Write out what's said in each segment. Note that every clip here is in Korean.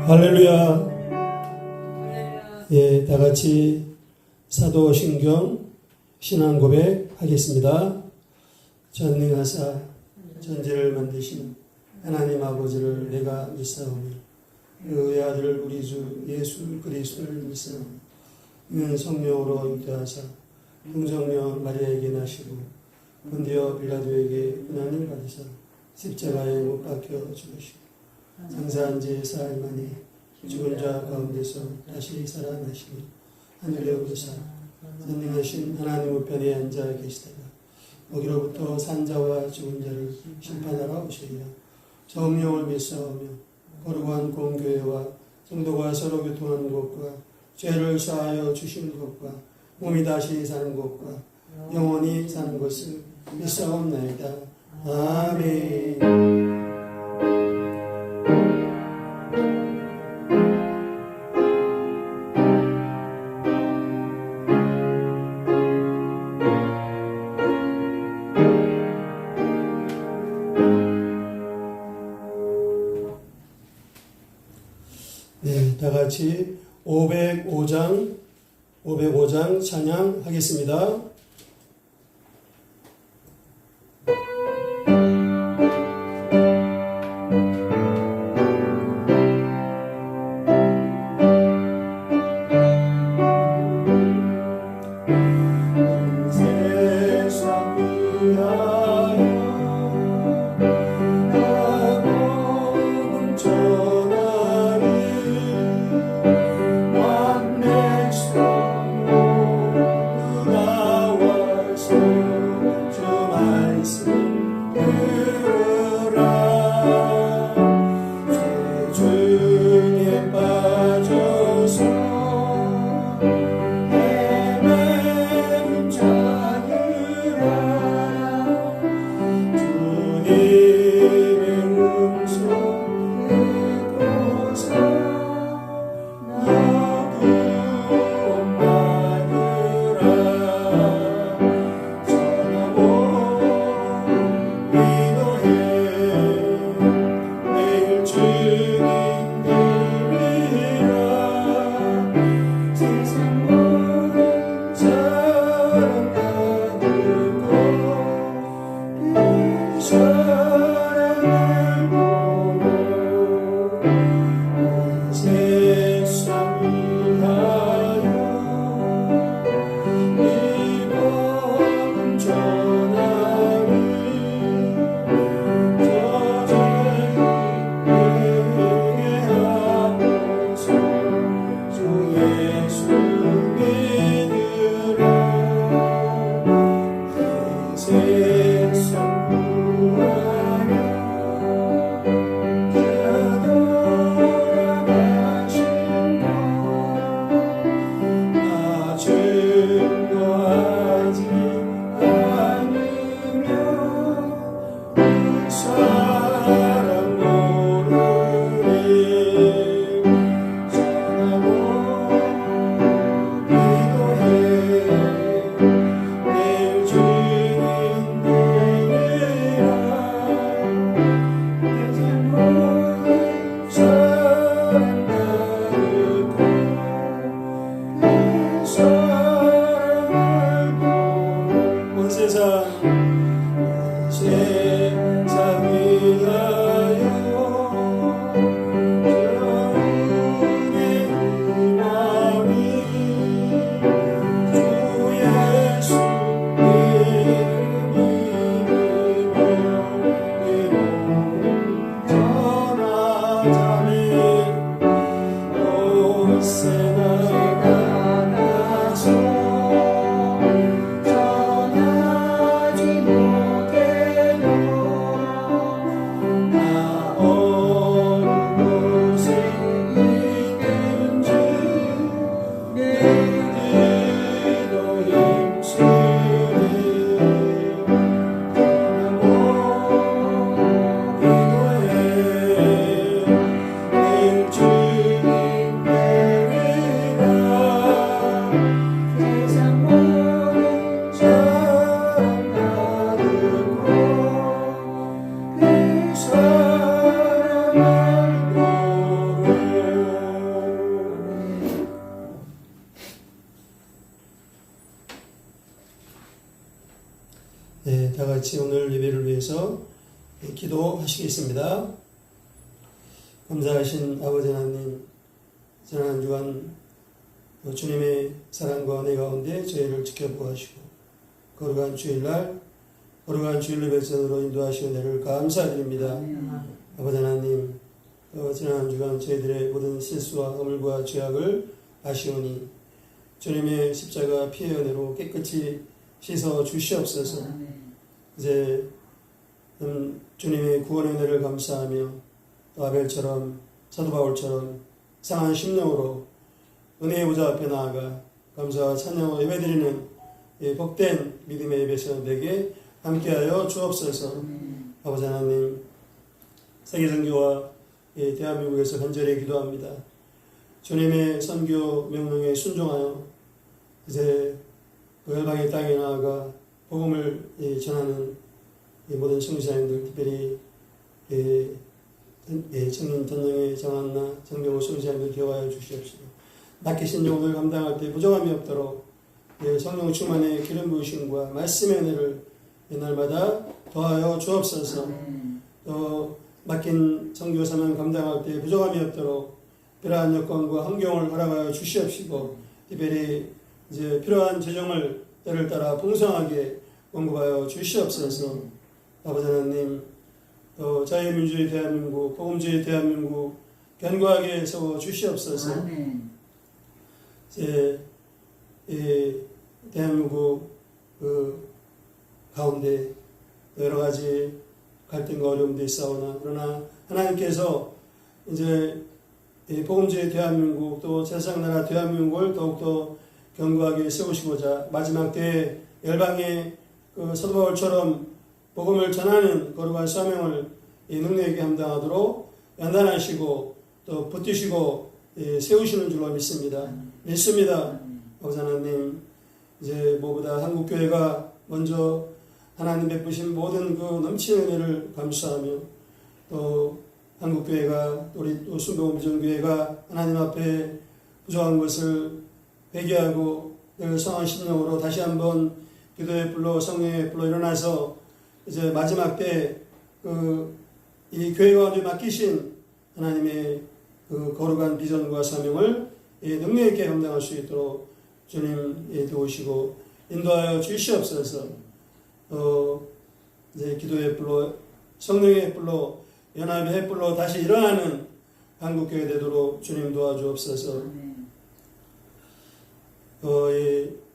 할렐루야. 예, 다 같이 사도신경 신앙고백 하겠습니다. 전능하사 전지를 만드신 하나님 아버지를 내가 믿사오니 그의 아들 우리 주 예수 그리스도를 믿사오니 이는 성령으로 잉태하사 동정녀 마리아에게 나시고 본디오 빌라도에게 고난을 받으사 십자가에 못 박혀 죽으시고 장사한 지 사흘 만에 죽은 자 가운데서 다시 살아나시니 하늘에 오르사 전능하신 하나님 우편에 앉아 계시다가 거기로부터 산자와 죽은 자를 심판하러 오시리라. 성령을 믿사오며 거룩한 공교회와 성도가 서로 교통하는 것과 죄를 사하여 주시는 것과 몸이 다시 사는 것과 영원히 사는 것을 믿사옵나이다. 아멘. 네, 다 같이 505장 찬양하겠습니다. 전하지 못해도 다 같이 오늘 예배를 위해서 기도하시겠습니다. 감사하신 아버지 하나님, 지난 한 주간 주님의 사랑과 은혜 가운데 저희를 지켜보시고 거룩한 주일날 거룩한 주일의 백성으로 인도하시오 은혜를 감사드립니다. 아버지 하나님, 지난 한 주간 저희들의 모든 실수와 허물과 죄악을 아시오니 주님의 십자가 피의 은혜로 깨끗이 씻어 주시옵소서. 이제 주님의 구원의 은혜를 감사하며 또 아벨처럼 사도 바울처럼 상한 심령으로 은혜의 보좌 앞에 나아가 감사와 찬양으로 예배드리는 복된 믿음의 예배서 되게 함께하여 주옵소서. 아버지 하나님, 세계선교와 대한민국에서 간절히 기도합니다. 주님의 선교 명령에 순종하여 이제 열방의 땅에 나아가 복음을 전하는 모든 성지자님들, 특별히 청년 전령의 정한나 정병호 성지자님들 기억하여 주시옵시고, 맡기신 용을 감당할 때 부족함이 없도록 성령 충만의 기름 부으심과 말씀의 은혜를 날마다 더하여 주옵소서. 또 맡긴 선교 사명 감당할 때 부족함이 없도록 필요한 여건과 환경을 허락하여 주시옵시고, 특별히 이제 필요한 재정을 때를 따라 풍성하게 공급하여 주시옵소서. 아버지 하나님, 또 자유민주주의 대한민국, 복음주의 대한민국 견고하게 세워 주시옵소서. 이제 대한민국 가운데 여러 가지 갈등과 어려움도 있사오나, 그러나 하나님께서 이제 복음주의 대한민국 또 세상나라 대한민국을 더욱더 견고하게 세우시고자 마지막 때에 열방의 사도 바울처럼 복음을 전하는 거룩한 사명을 능력 있게 감당하도록 연단하시고 또 붙드시고 세우시는 줄로 믿습니다. 아버지 하나님, 이제 무엇보다 한국교회가 먼저 하나님 베푸신 모든 그 넘치는 은혜를 감사하며, 또 한국교회가 우리 또 순복음 비전교회가 하나님 앞에 부족한 것을 회개하고 늘 성한 심령으로 다시 한번 기도의 불로 성령의 불로 일어나서 이제 마지막 때 이 교회 가운데 맡기신 하나님의 거룩한 비전과 사명을 능력 있게 감당할 수 있도록 주님 도우시고 인도하여 주시옵소서. 이제 기도의 불로 성령의 불로 연합의 햇불로 다시 일어나는 한국교회 되도록 주님 도와주옵소서.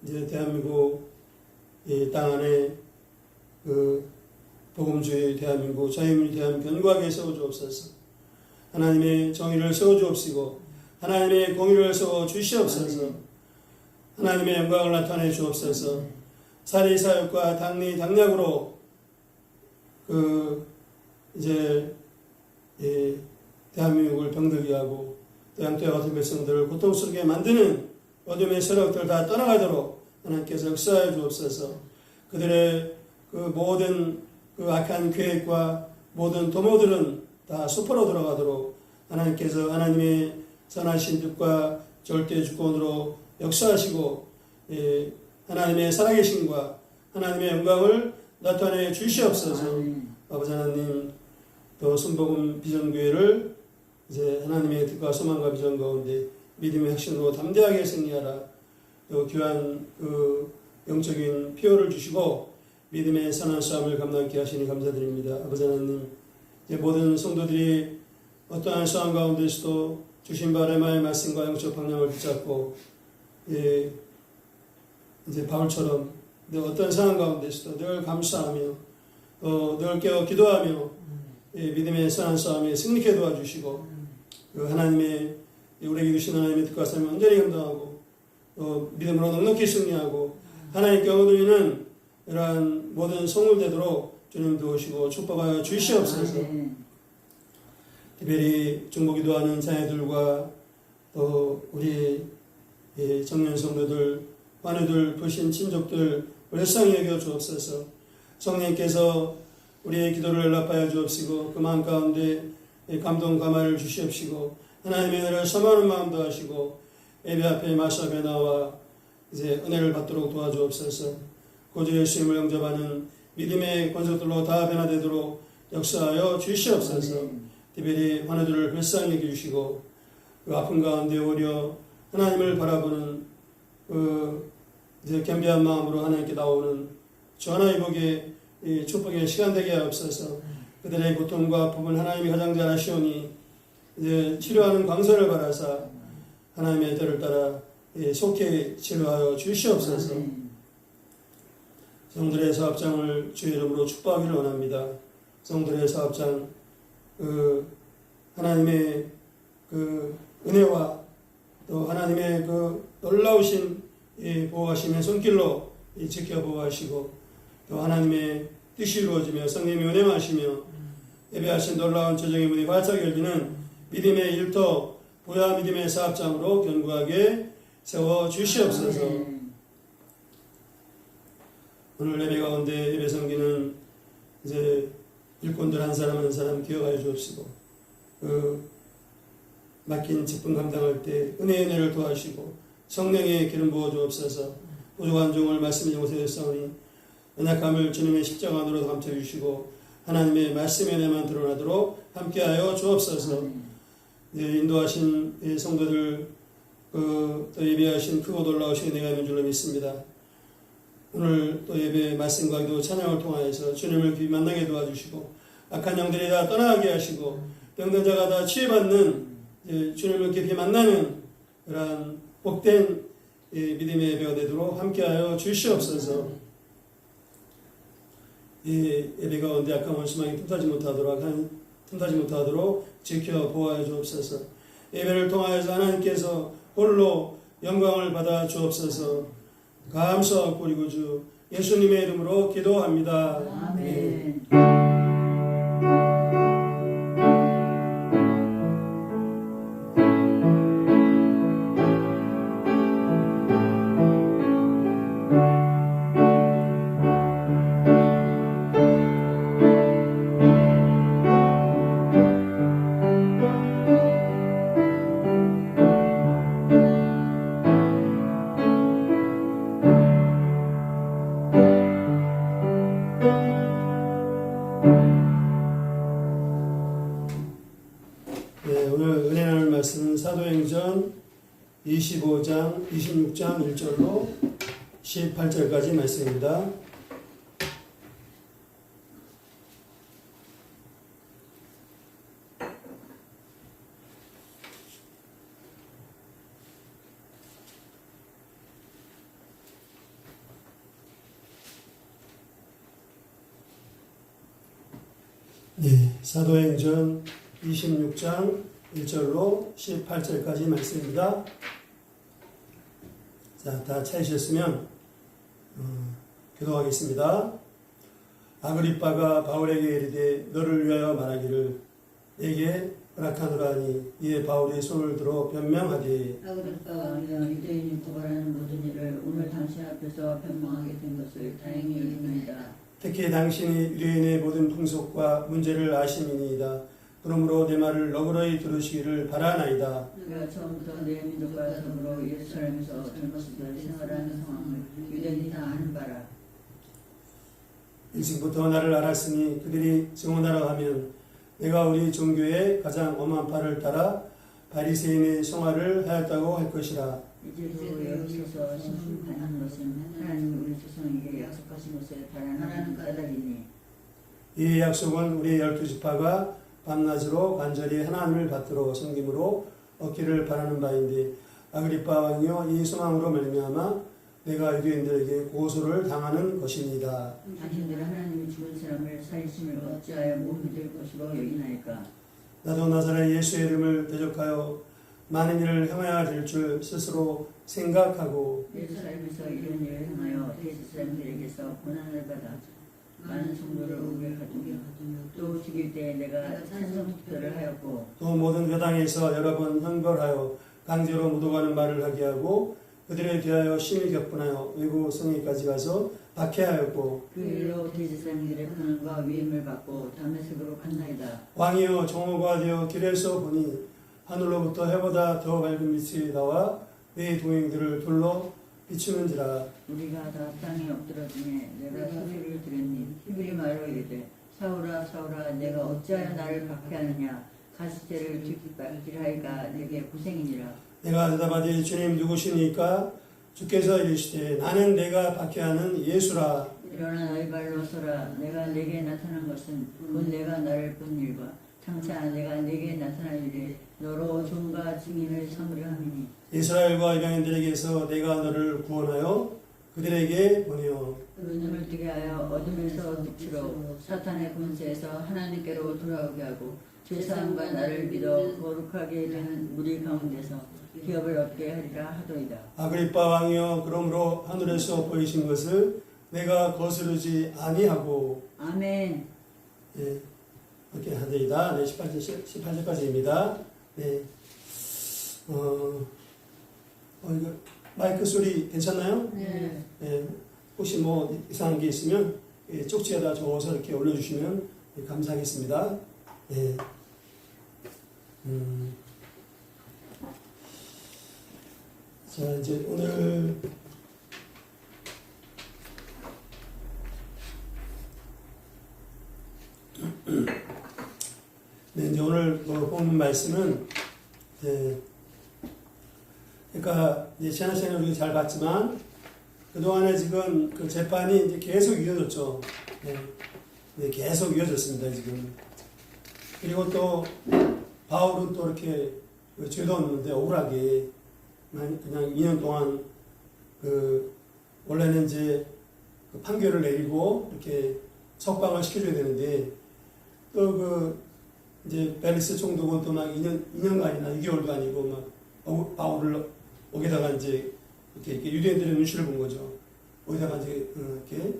이제 대한민국 땅 안에 복음주의 대한민국, 자유민주주의 대한민국 견고하게 세워주옵소서. 하나님의 정의를 세워주옵시고 하나님의 공의를 세워주시옵소서. 하나님의 영광을 나타내 주옵소서. 사리사욕과 당리 당략으로 이제 대한민국을 병들게 하고 또 양떼와 같은 백성들을 고통스럽게 만드는 어둠의 세력들 다 떠나가도록 하나님께서 역사해 주옵소서. 그들의 모든 악한 계획과 모든 도모들은 다 수포로 들어가도록 하나님께서 하나님의 선하신 뜻과 절대 주권으로 역사하시고 하나님의 살아계심과 하나님의 영광을 나타내 주시옵소서. 아버지 하나님, 또 순복음 비전교회를 이제 하나님의 뜻과 소망과 비전 가운데 믿음의 핵심으로 담대하게 승리하라. 또 귀한 영적인 피오를 주시고 믿음의 선한 싸움을 감당케 하시니 감사드립니다. 아버지 하나님, 이제 모든 성도들이 어떠한 상황 가운데서도 주신 바람의 말씀과 영적 방향을 붙잡고 이제 바울처럼 어떤 상황 가운데서도 늘 감사하며 늘 깨어 기도하며 믿음의 선한 싸움에 승리케 도와주시고 하나님의 우리에게 주신 하나님의 뜻과 사명을 온전히 감당하고 믿음으로 넉넉히 승리하고 하나님께 얻으리는 이러한 모든 성물되도록 주님 도우시고 축복하여 주시옵소서. 특별히 중보기도하는 자녀들과 또 우리 청년 성도들, 환우들, 부신 친족들 불쌍히 여겨 주옵소서. 성령께서 우리의 기도를 연락하여 주옵시고 그 마음 가운데 감동 감화를 주시옵시고 하나님의 은혜를 사모하는 마음도 하시고 예배 앞에 말씀 앞에 나와 이제 은혜를 받도록 도와주옵소서. 구주 예수님을 영접하는 믿음의 권속들로 다 변화되도록 역사하여 주시옵소서. 특별히 환우들을 불쌍히 여겨주시고 그 아픔 가운데 오히려 하나님을 바라보는 이제 겸비한 마음으로 하나님께 나오는 주 하나님 보기에 축복의 시간 되게 하옵소서. 그들의 고통과 아픔은 하나님이 가장 잘 아시오니 이제 치료하는 광선을 바라사 하나님의 뜻을 따라 속히 치료하여 주시옵소서. 성들의 사업장을 주의 이름으로 축복하기를 원합니다. 성들의 사업장 하나님의 은혜와 또 하나님의 놀라우신 보호하심의 손길로 지켜보호하시고 또 하나님의 뜻이 이루어지며 성령이 운행하시며 예배하신 놀라운 조정의 문이 활짝 열리는 믿음의 일터 보야 믿음의 사업장으로 견고하게 세워 주시옵소서. 오늘 예배 가운데 예배 섬기는 이제 일꾼들 한 사람 한 사람 기억하여 주옵시고 맡긴 직분 감당할 때 은혜를 도와주시고 성령의 기름 부어 주옵소서. 부족한 종을 말씀의 용서에 싸우니 연약함을 주님의 십자가 안으로 감춰주시고 하나님의 말씀의 은혜만 드러나도록 함께하여 주옵소서. 인도하신 성도들 또 예배하신 크고 놀라우신 은혜가 있는 줄로 믿습니다. 오늘 또 예배 말씀과 기도 찬양을 통하여서 주님을 깊이 만나게 도와주시고 악한 영들이 다 떠나게 하시고 병든 자가 다 치유받는 주님을 깊이 만나는 그러한 복된 믿음의 예배가 되도록 함께하여 주시옵소서. 이 예배 가운데 악한 원수망이 틈타지 못하도록 지켜 보호하여 주옵소서. 예배를 통하여서 하나님께서 홀로 영광을 받아 주옵소서. 감사하고 그리고 주 예수님의 이름으로 기도합니다. 아멘. 사도행전 25장, 26장 1절로 18절까지 말씀입니다. 네, 사도행전 26장 1절로 18절까지 말씀입니다. 자, 다 찾으셨으면 기도하겠습니다. 아그리빠가 바울에게 이르되 너를 위하여 말하기를 내게 허락하노라 하니 이에 바울이 손을 들어 변명하되 아그리빠가 유대인이 고발하는 모든 일을 오늘 당신 앞에서 변명하게 된 것을 다행히 여깁니다. 특히 당신이 유대인의 모든 풍속과 문제를 아심이니이다. 그러므로 내 말을 너그러이 들으시기를 바라나이다. 내가 처음부터 내 민족과 더불어 예루살렘에서 젊었을 때 생활하는 상황을 유대인이 다 아는 바라. 일찍부터 나를 알았으니 그들이 증언하라 하면 내가 우리 종교의 가장 엄한 바를 따라 바리새인의 성화를 하였다고 할 것이라. 이제도 여기서 신분받는 것은 하나님 우리 조상에게 약속하신 것에 바라는 까닭이니 이 약속은 우리 12지파가 밤낮으로 간절히 하나님을 받들어 섬김으로 얻기를 바라는 바인데 아그리빠 왕이여 이 소망으로 말미암아 내가 유대인들에게 고소를 당하는 것입니다. 당신들은 하나님이 죽은 사람을 살리심을 어찌하여 못 믿을 것으로 여기나이까. 나도 나사렛 예수의 이름을 대적하여 많은 일을 행해야 될 줄 스스로 생각하고 예루살렘에서 이런 일을 행하여 대지 사람들에게서 고난을 받아 많은 성도를 오게 하두며 또 죽일 때 내가 찬성 투표를 하였고 또 모든 회당에서 여러 번 형벌하여 강제로 묻어가는 말을 하게 하고 그들에 대하여 심히 격분하여 외국 성에까지 가서 박해하였고 그 일로 대지 사람들의 고난과 위임을 받고 다메섹으로 갔나이다. 왕이여 종호가 되어 길에서 보니 하늘로부터 해보다 더 밝은 빛이 나와 내 동행들을 둘러 비추는지라. 우리가 다 땅에 엎드러지니 내가 소리를 들었니 히브리 말로 이르되 사울아 사울아 내가 어찌하여 나를 박해하느냐 가시제를 뒷바퀴하이가 내게 고생이니라. 내가 대답하되 주님 누구시니까? 주께서 이르시되 나는 내가 박해하는 예수라. 일어나 너희 발로 서라. 내가 내게 나타난 것은 곧 내가 나를 본 일과 장차 내가 내게 나타날 일에 너로 종과 증인을 삼으려 함이니. 이스라엘과 이방인들에게서 내가 너를 구원하여 그들에게 보내어 눈을 뜨게 하여 어둠에서 빛으로 사탄의 권세에서 하나님께로 돌아오게 하고 죄사함과 나를 믿어 거룩하게 되는 무리 가운데서 기업을 얻게 하리라 하도이다. 아그리빠 왕이여 그러므로 하늘에서 보이신 것을 내가 거스르지 아니하고. 아멘. 예, 이렇게 하더이다. 네, 18절까지입니다. 네. 이거 마이크 소리 괜찮나요? 네. 예, 혹시 뭐 이상한 게 있으면 쪽지에다 적어서 이렇게 올려주시면 감사하겠습니다. 예. 자, 이제 오늘 네, 이제 오늘 본문 말씀은 그러니까 이제 지난 시간에 우리가 잘 봤지만 그동안에 지금 그 재판이 이제 계속 이어졌죠. 네, 계속 이어졌습니다, 지금. 그리고 또 바울은 또 이렇게 죄도 없는데 억울하게 그냥 2년 동안 원래는 이제 그 판결을 내리고 이렇게 석방을 시켜줘야 되는데 또 이제 벨리스 총독은 또 막 2년간이나 6개월도 아니고 막 바울을 거기다가 이제 이렇게 유대인들의 눈치를 본 거죠. 거기다가 이제 이렇게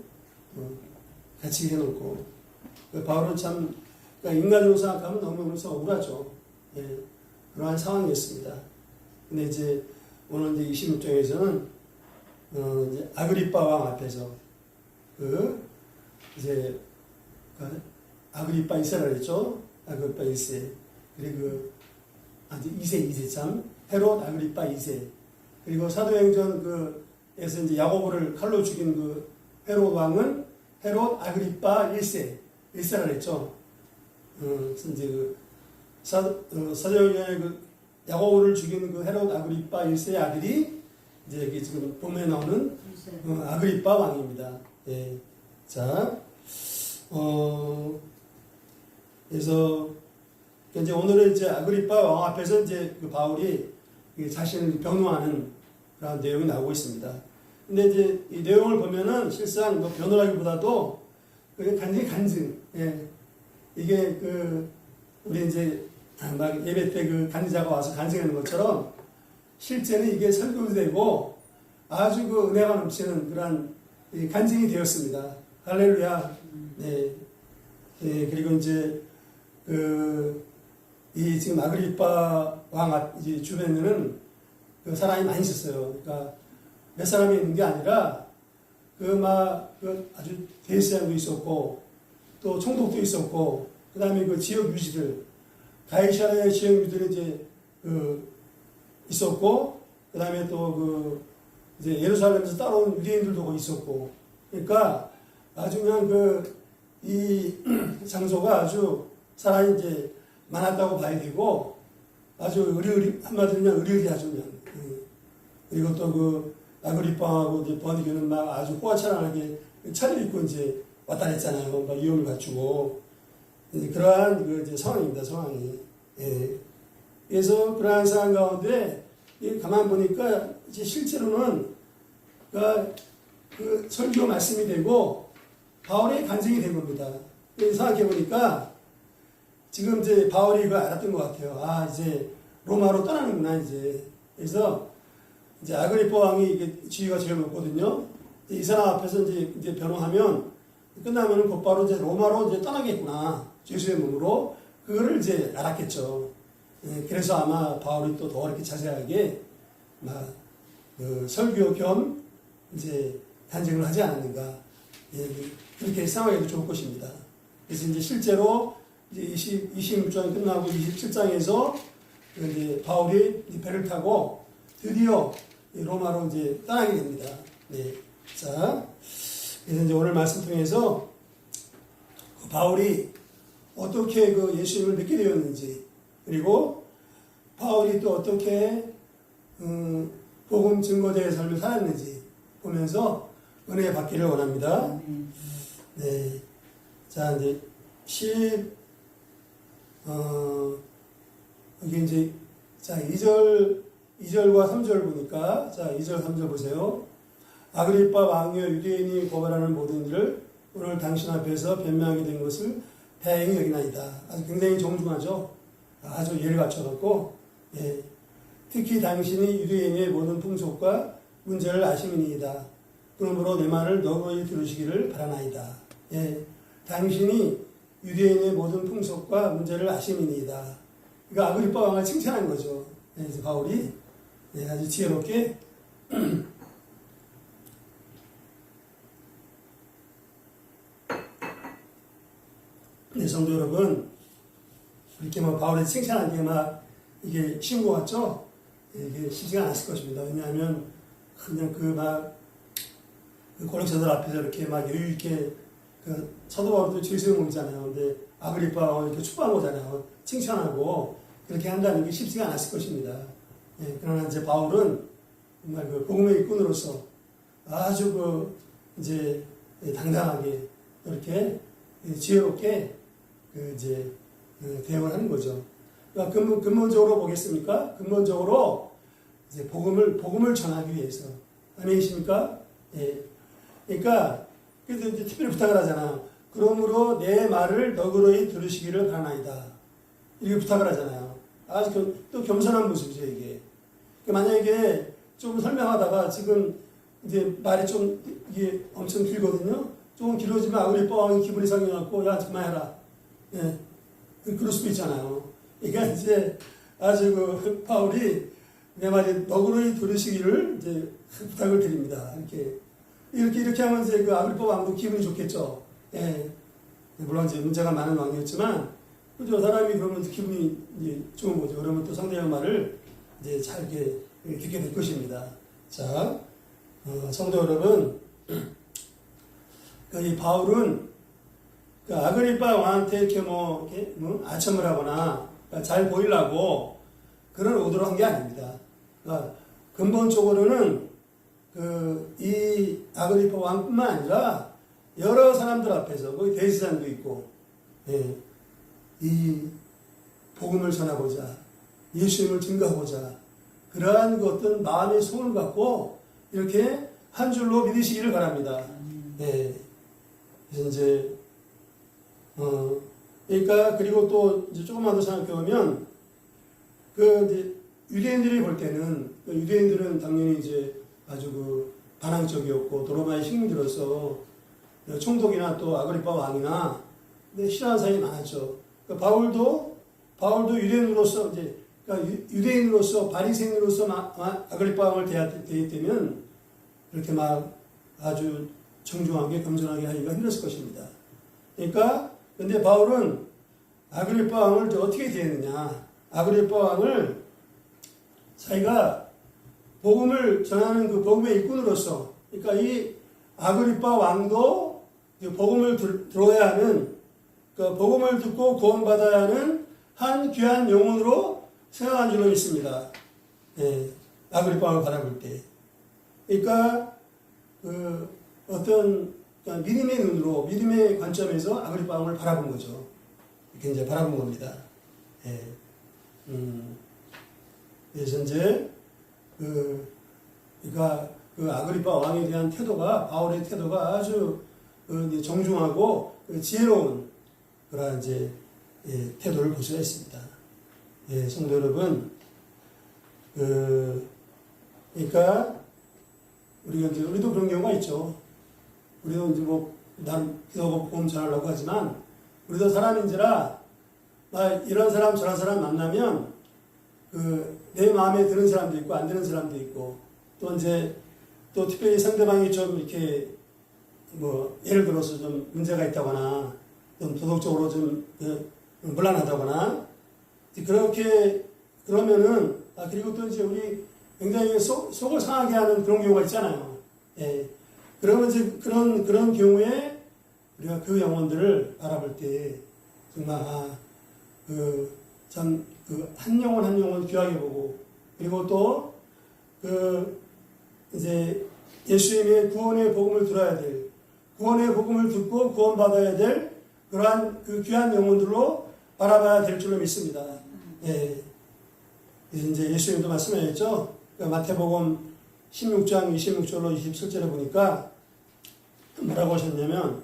같이 해놓고 바울은 참 그러니까 인간으로 생각하면 너무 억울하죠. 예, 그러한 상황이었습니다. 근데 이제 오늘 이제 26장에서는 이제 아그리빠 왕 앞에서 이제 아그리빠 2세라 그랬죠. 아그리빠 1세 그리고 아주 2세 참 헤롯 아그리빠 2세 그리고 사도행전 에서 이제 야고보를 칼로 죽인 헤롯 왕은 헤롯 아그리빠 1세라 그랬죠. 그래서 이제 사도행전에 야고보를 죽인 헤롯 아그리빠 1세의 아들이 이제 여기 지금 본문에 나오는 아그리빠 왕입니다. 예. 자, 그래서 이제 오늘은 이제 아그리빠 왕 앞에서 이제 바울이 자신을 변호하는 그런 내용이 나오고 있습니다. 근데 이제 이 내용을 보면은 실상 변호라기보다도 그냥 간증이 간증. 예. 이게 우리 이제 막 예배 때 간지자가 와서 간증하는 것처럼 실제는 이게 설교도 되고 아주 은혜가 넘치는 그런 간증이 되었습니다. 할렐루야. 네. 예, 그리고 이제 이 지금 아그리빠 왕 이제 주변에는 사람이 많이 있었어요. 그러니까 몇 사람이 있는 게 아니라 아주 대제사장도 있었고 또 총독도 있었고 그 다음에 지역 유지들 가이사랴의 지역 유지들이 이제 있었고 그 다음에 또 이제 예루살렘에서 따라온 유대인들도 거기 있었고 그러니까 아주 그냥 이 장소가 아주 사람이 이제 많았다고 봐야 되고 아주 한마디로 그냥 의리의리하죠 그냥. 그리고 또 아그리빠하고 이제 버니교는 막 아주 호화찬란하게 차려입고 이제 왔다 했잖아요. 막 위험을 갖추고 그러한 이제 상황입니다. 상황이. 예. 그래서 그러한 상황 가운데 가만 보니까 이제 실제로는 설교 말씀이 되고 바울의 간증이 된 겁니다. 생각해 보니까 지금 이제 바울이 알았던 것 같아요. 아 이제 로마로 떠나는구나 이제. 그래서 이제 아그리빠 왕이 이게 지위가 제일 높거든요. 이 사람 앞에서 이제 변호하면 끝나면은 곧바로 이제 로마로 이제 떠나겠구나. 예수의 몸으로. 그거를 이제 알았겠죠. 예, 그래서 아마 바울이 또 더 이렇게 자세하게 설교 겸 이제 간증을 하지 않았는가. 예, 그렇게 상황해도 좋을 것입니다. 그래서 이제 실제로 이제 26장이 끝나고 27장에서 이제 바울이 배를 타고 드디어 로마로 이제 떠나게 됩니다. 네. 자, 그래서 이제 오늘 말씀 통해서 그 바울이 어떻게 그 예수님을 믿게 되었는지, 그리고 바울이 또 어떻게 복음 증거자의 삶을 살았는지 보면서 은혜 받기를 원합니다. 네. 자, 이제 여기 이제 자, 2절과 3절 보니까, 자, 2절, 3절 보세요. 아그리빠 왕이여 유대인이 고발하는 모든 일을 오늘 당신 앞에서 변명하게 된 것을 다행히 여기나이다. 아주 굉장히 정중하죠. 아주 예를 갖춰놓고, 예. 특히 당신이 유대인의 모든 풍속과 문제를 아심이니이다. 그러므로 내 말을 너그러이 들으시기를 바라나이다. 예. 당신이 유대인의 모든 풍속과 문제를 아심이니이다. 그러니까 아그리빠 왕을 칭찬한 거죠. 예, 그래서 바울이 아주 지혜롭게 네, 성도 여러분, 이렇게 바울의 칭찬한 게 이게 쉬운 것 같죠? 이게 쉽지가 않았을 것입니다. 왜냐하면 그냥 그 고력자들 앞에서 이렇게 여유 있게 사도 바울도 죄수의 몸이잖아요. 근데 아그리빠 왕을 이렇게 축복한 거잖아요. 칭찬하고 그렇게 한다는 게 쉽지가 않았을 것입니다. 예, 그러나 이제 바울은 정말 그 복음의 일꾼으로서 아주 이제 당당하게 이렇게 지혜롭게 이제 대응을 하는 거죠. 그러니까 근본적으로 보겠습니까? 근본적으로 이제 복음을 전하기 위해서. 아멘이십니까? 예. 그러니까 그래서 이제 특별히 부탁을 하잖아. 그러므로 내 말을 너그러이 들으시기를 바라나이다. 이렇게 부탁을 하잖아요. 아주 또 겸손한 모습이죠, 이게. 그러니까 만약에 좀 설명하다가 지금 이제 말이 좀 이게 엄청 길거든요. 조금 길어지면 아그리빠 왕이 기분이 상해갖고 야 그만해라. 예, 그럴 수도 있잖아요. 그러니까 이제 아주 바울이 내 말이 너그러이 들으시기를 이제 부탁을 드립니다. 이렇게 하면 이제 아그리빠 왕도 기분이 좋겠죠. 예, 물론 이제 문제가 많은 왕이었지만 그죠, 사람이 그러면 기분이 이제 좋은 거죠. 그러면 또 상대의 말을 이제 잘 이렇게 듣게 될 것입니다. 자, 성도 여러분, 이 바울은 아그리빠 왕한테 이렇게 아첨을 하거나 잘 보이려고 그런 의도로 한 게 아닙니다. 그러니까 근본적으로는 이 아그리빠 왕뿐만 아니라 여러 사람들 앞에서 거기 대제사장도 있고, 예, 이 복음을 전하고자 예수님을 증거하고자 그러한 어떤 마음의 소원을 갖고 이렇게 한 줄로 믿으시기를 바랍니다. 예. 그래서 이제 그러니까 그리고 또 이제 조금만 더 생각해 보면 이제 유대인들이 볼 때는 유대인들은 당연히 이제 아주 반항적이었고 또 로마의 식민지로서 총독이나 또 아그리빠 왕이나 싫어하는 사람이 많았죠. 그러니까 바울도 유대인으로서 이제 유대인으로서 바리새인으로서 아그리빠 왕을 대했다면 이렇게 아주 정중하게 겸손하게 하기가 힘들었을 것입니다. 그러니까 근데 바울은 아그리빠 왕을 어떻게 대했느냐? 아그리빠 왕을 자기가 복음을 전하는 그 복음의 일꾼으로서, 그러니까 이 아그리빠 왕도 복음을 들어야 하는, 그 복음을 듣고 구원받아야 하는 한 귀한 영혼으로 생각한 줄로 믿습니다. 예, 아그리빠 왕을 바라볼 때. 그러니까 어떤 믿음의 눈으로, 믿음의 관점에서 아그리빠 왕을 바라본 거죠. 이렇게 이제 바라본 겁니다. 예. 그래서 이제 그러니까 아그리빠 왕에 대한 태도가, 바울의 태도가 아주 정중하고 지혜로운 그런 이제 태도를 볼 수가 있습니다. 예, 성도 여러분, 그러니까 우리도 그런 경우가 있죠. 우리도 이제 난 기도하고 복음 전하려고 하지만 우리도 사람인지라 이런 사람 저런 사람 만나면 내 마음에 드는 사람도 있고 안 드는 사람도 있고 또 이제 또 특별히 상대방이 좀 이렇게 예를 들어서 좀 문제가 있다거나 좀 도덕적으로 좀 문란하다거나 그렇게 그러면은 그리고 또 이제 우리 굉장히 속을 상하게 하는 그런 경우가 있잖아요. 예. 그러면 이제 그런 경우에 우리가 그 영혼들을 바라볼 때 정말 한 영혼 한 영혼 귀하게 보고, 그리고 또 이제 예수님의 구원의 복음을 들어야 될, 구원의 복음을 듣고 구원받아야 될 그러한 그 귀한 영혼들로 바라봐야 될 줄로 믿습니다. 예. 이제 예수님도 말씀하셨죠. 마태복음 16장 26절로 27절에 보니까 뭐라고 하셨냐면,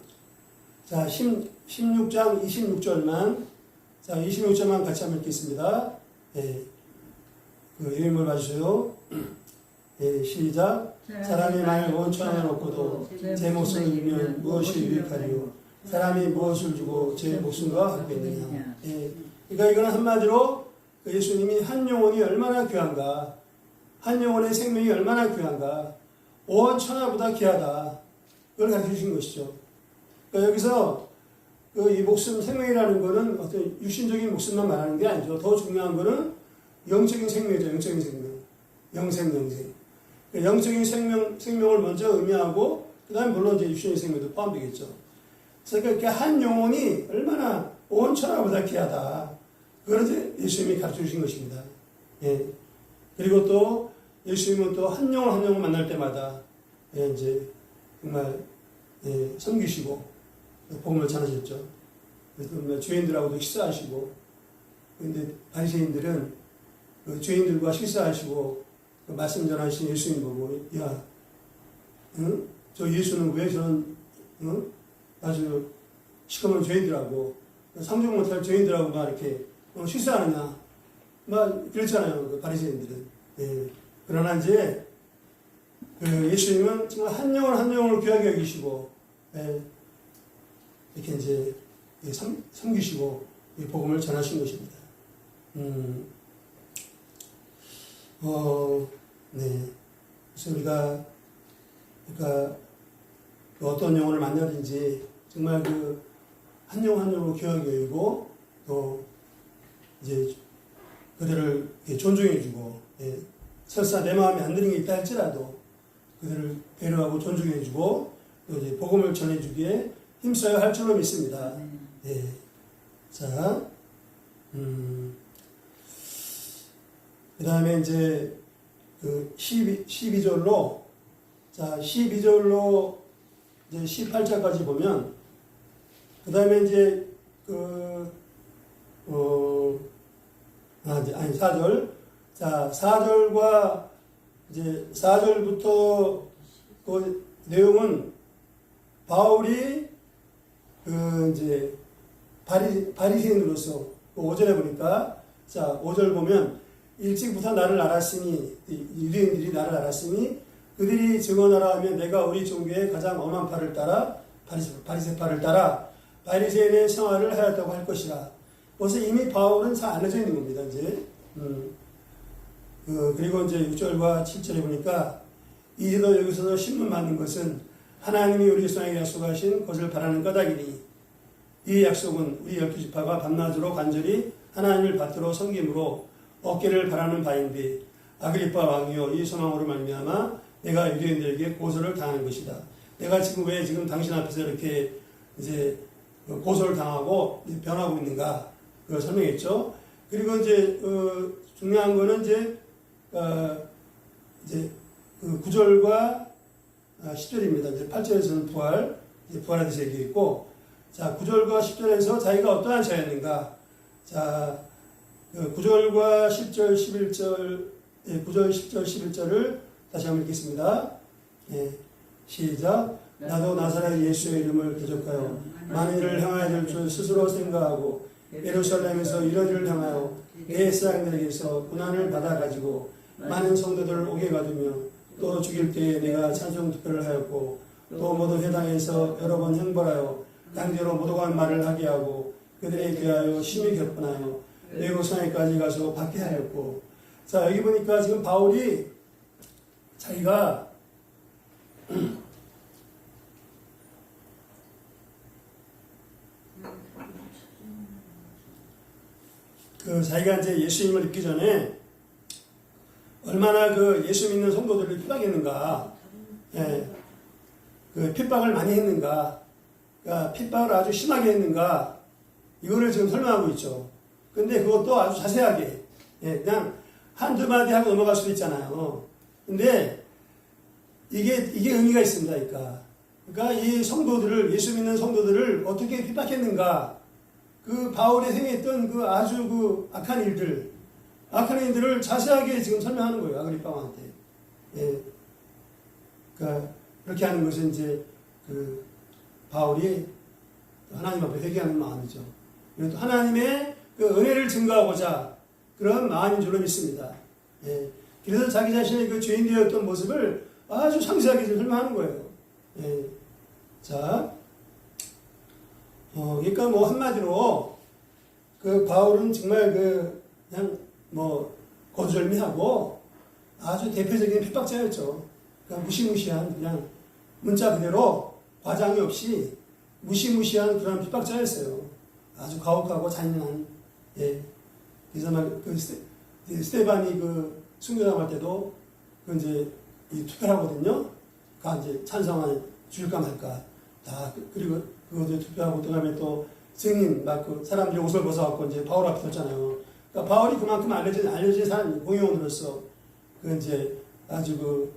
자, 16장 26절만, 자, 26절만 같이 한번 읽겠습니다. 예. 그 이름을 봐주세요. 예, 시작. 사람이 만일 온 천하를 얻고도 제 목숨을 잃으면 무엇이 유익하리요? 사람이 무엇을 주고 제 목숨과 같겠느냐? 예. 그러니까 이거는 한마디로 예수님이 한 영혼이 얼마나 귀한가, 한 영혼의 생명이 얼마나 귀한가, 온 천하보다 귀하다. 그걸 가르쳐 주신 것이죠. 그러니까 여기서 이 목숨, 생명이라는 것은 어떤 육신적인 목숨만 말하는 게 아니죠. 더 중요한 것은 영적인 생명이죠. 영적인 생명. 영생. 영적인 생명을 먼저 의미하고, 그 다음에 물론 이제 육신의 생명도 포함되겠죠. 그래서 이렇게 한 영혼이 얼마나 온 천하보다 귀하다. 그걸 이제 예수님이 가르쳐 주신 것입니다. 예. 그리고 또 예수님은 또 한 영혼 한 영혼 만날 때마다 이제 정말 섬기시고 복음을 전하셨죠. 그래서 죄인들하고도 식사하시고, 근데 바리새인들은 그 죄인들과 식사하시고 그 말씀 전하신 예수님 보고, 야, 응? 저 예수는 왜 저런 아주 시커먼 죄인들하고 상종 못할 죄인들하고 막 이렇게 식사하느냐, 막 그랬잖아요. 그 바리새인들은. 예. 그러나 이제 그 예수님은 정말 한 영혼 한 영혼을 귀하게 여기시고, 예. 이렇게 이제 섬기시고 복음을 전하신 것입니다. 네. 그래서 우리가 그러니까 어떤 영혼을 만나든지 정말 그 한 영혼 한 영혼을 귀하게 여기고, 또 이제 그들을 존중해주고, 예. 설사 내 마음에 안 드는 게 있다 할지라도 그들을 배려하고 존중해주고, 또 이제 복음을 전해주기에 힘써야 할 줄로 믿습니다. 예. 자, 그 다음에 이제 그 12절로, 자, 12절로 이제 18절까지 보면, 그 다음에 이제 아니 4절. 자, 4절과 이제 4절부터 그 내용은 바울이 이제 바리새인으로서 5절에 보니까, 자, 5절 보면 일찍부터 나를 알았으니, 유대인들이 나를 알았으니 그들이 증언하라 하면 내가 우리 종교의 가장 엄한 파를 따라 바리새파를 따라 바리새인의 생활을 하였다고 할 것이라. 그래서 이미 바울은 다 알려져 있는 겁니다. 이제 그리고 이제 6절과 7절에 보니까 이제도 여기서도 신문 받는 것은 하나님이 우리 조상에게 약속하신 것을 바라는 까닭이니, 이 약속은 우리 12지파가 밤낮으로 간절히 하나님을 받들어 섬김으로 얻기를 바라는 바인데, 아그리파 왕이여, 이 소망으로 말미암아 내가 유대인들에게 고소를 당하는 것이다. 내가 왜 지금 당신 앞에서 이렇게 이제 고소를 당하고 변하고 있는가, 그걸 설명했죠. 그리고 이제 중요한 거는 이제 그 9절과 10절입니다. 이제 8절에서는 부활에 대해서 얘기했고, 자, 9절과 10절에서 자기가 어떠한 자였는가. 자, 9절과 10절, 11절, 9절, 10절, 11절을 다시 한번 읽겠습니다. 예, 시작. 나도 나사렛 예수의 이름을 대적하여 많은 일을 행하야 될 줄 스스로 생각하고 예루살렘에서 이러기를 향하여 내 사람들에게서 고난을 받아가지고 많은 성도들을 옥에 가두며 또 죽일 때에 내가 찬송 투표를 하였고, 또 모두 회당에서 여러 번 형벌하여 강제로 모독한 말을 하게 하고 그들에 대하여 심히 격분하여 외국 성에까지 가서 박해하였고. 자, 여기 보니까 지금 바울이 자기가 자기가 이제 예수님을 믿기 전에 얼마나 그 예수 믿는 성도들을 핍박했는가, 예, 그 핍박을 많이 했는가, 그러니까 핍박을 아주 심하게 했는가, 이거를 지금 설명하고 있죠. 근데 그것도 아주 자세하게, 예, 그냥 한두 마디 하고 넘어갈 수도 있잖아요. 근데 이게 의미가 있습니다. 그러니까 이 성도들을, 예수 믿는 성도들을 어떻게 핍박했는가, 그 바울이 행했던 그 아주 그 악한 일들을 자세하게 지금 설명하는 거예요. 아그리파 왕한테. 예. 그러니까 그렇게 하는 것은 이제 그 바울이 하나님 앞에 회개하는 마음이죠. 그리고 또 하나님의 그 은혜를 증거하고자 그런 마음인 줄로 믿습니다. 예. 그래서 자기 자신의 그 죄인 되었던 모습을 아주 상세하게 설명하는 거예요. 예. 자, 그러니까 뭐 한마디로 그 바울은 정말 그냥 뭐 거두절미하고 아주 대표적인 핍박자였죠. 그러니까 무시무시한 그냥 문자 그대로 과장이 없이 무시무시한 그런 핍박자였어요. 아주 가혹하고 잔인한. 예. 그래서 막그 스테반이 그 순교당할 때도 그 이제 투표를 하거든요. 그 이제 찬성한 줄까 말까 다 그리고 그것도 투표하고 그다음에 또 증인 막 그 사람들이 옷을 벗어갖고 이제 바울 앞에 섰잖아요. 그러니까 바울이 그만큼 알려진 사람 공용으로서 그 이제 아주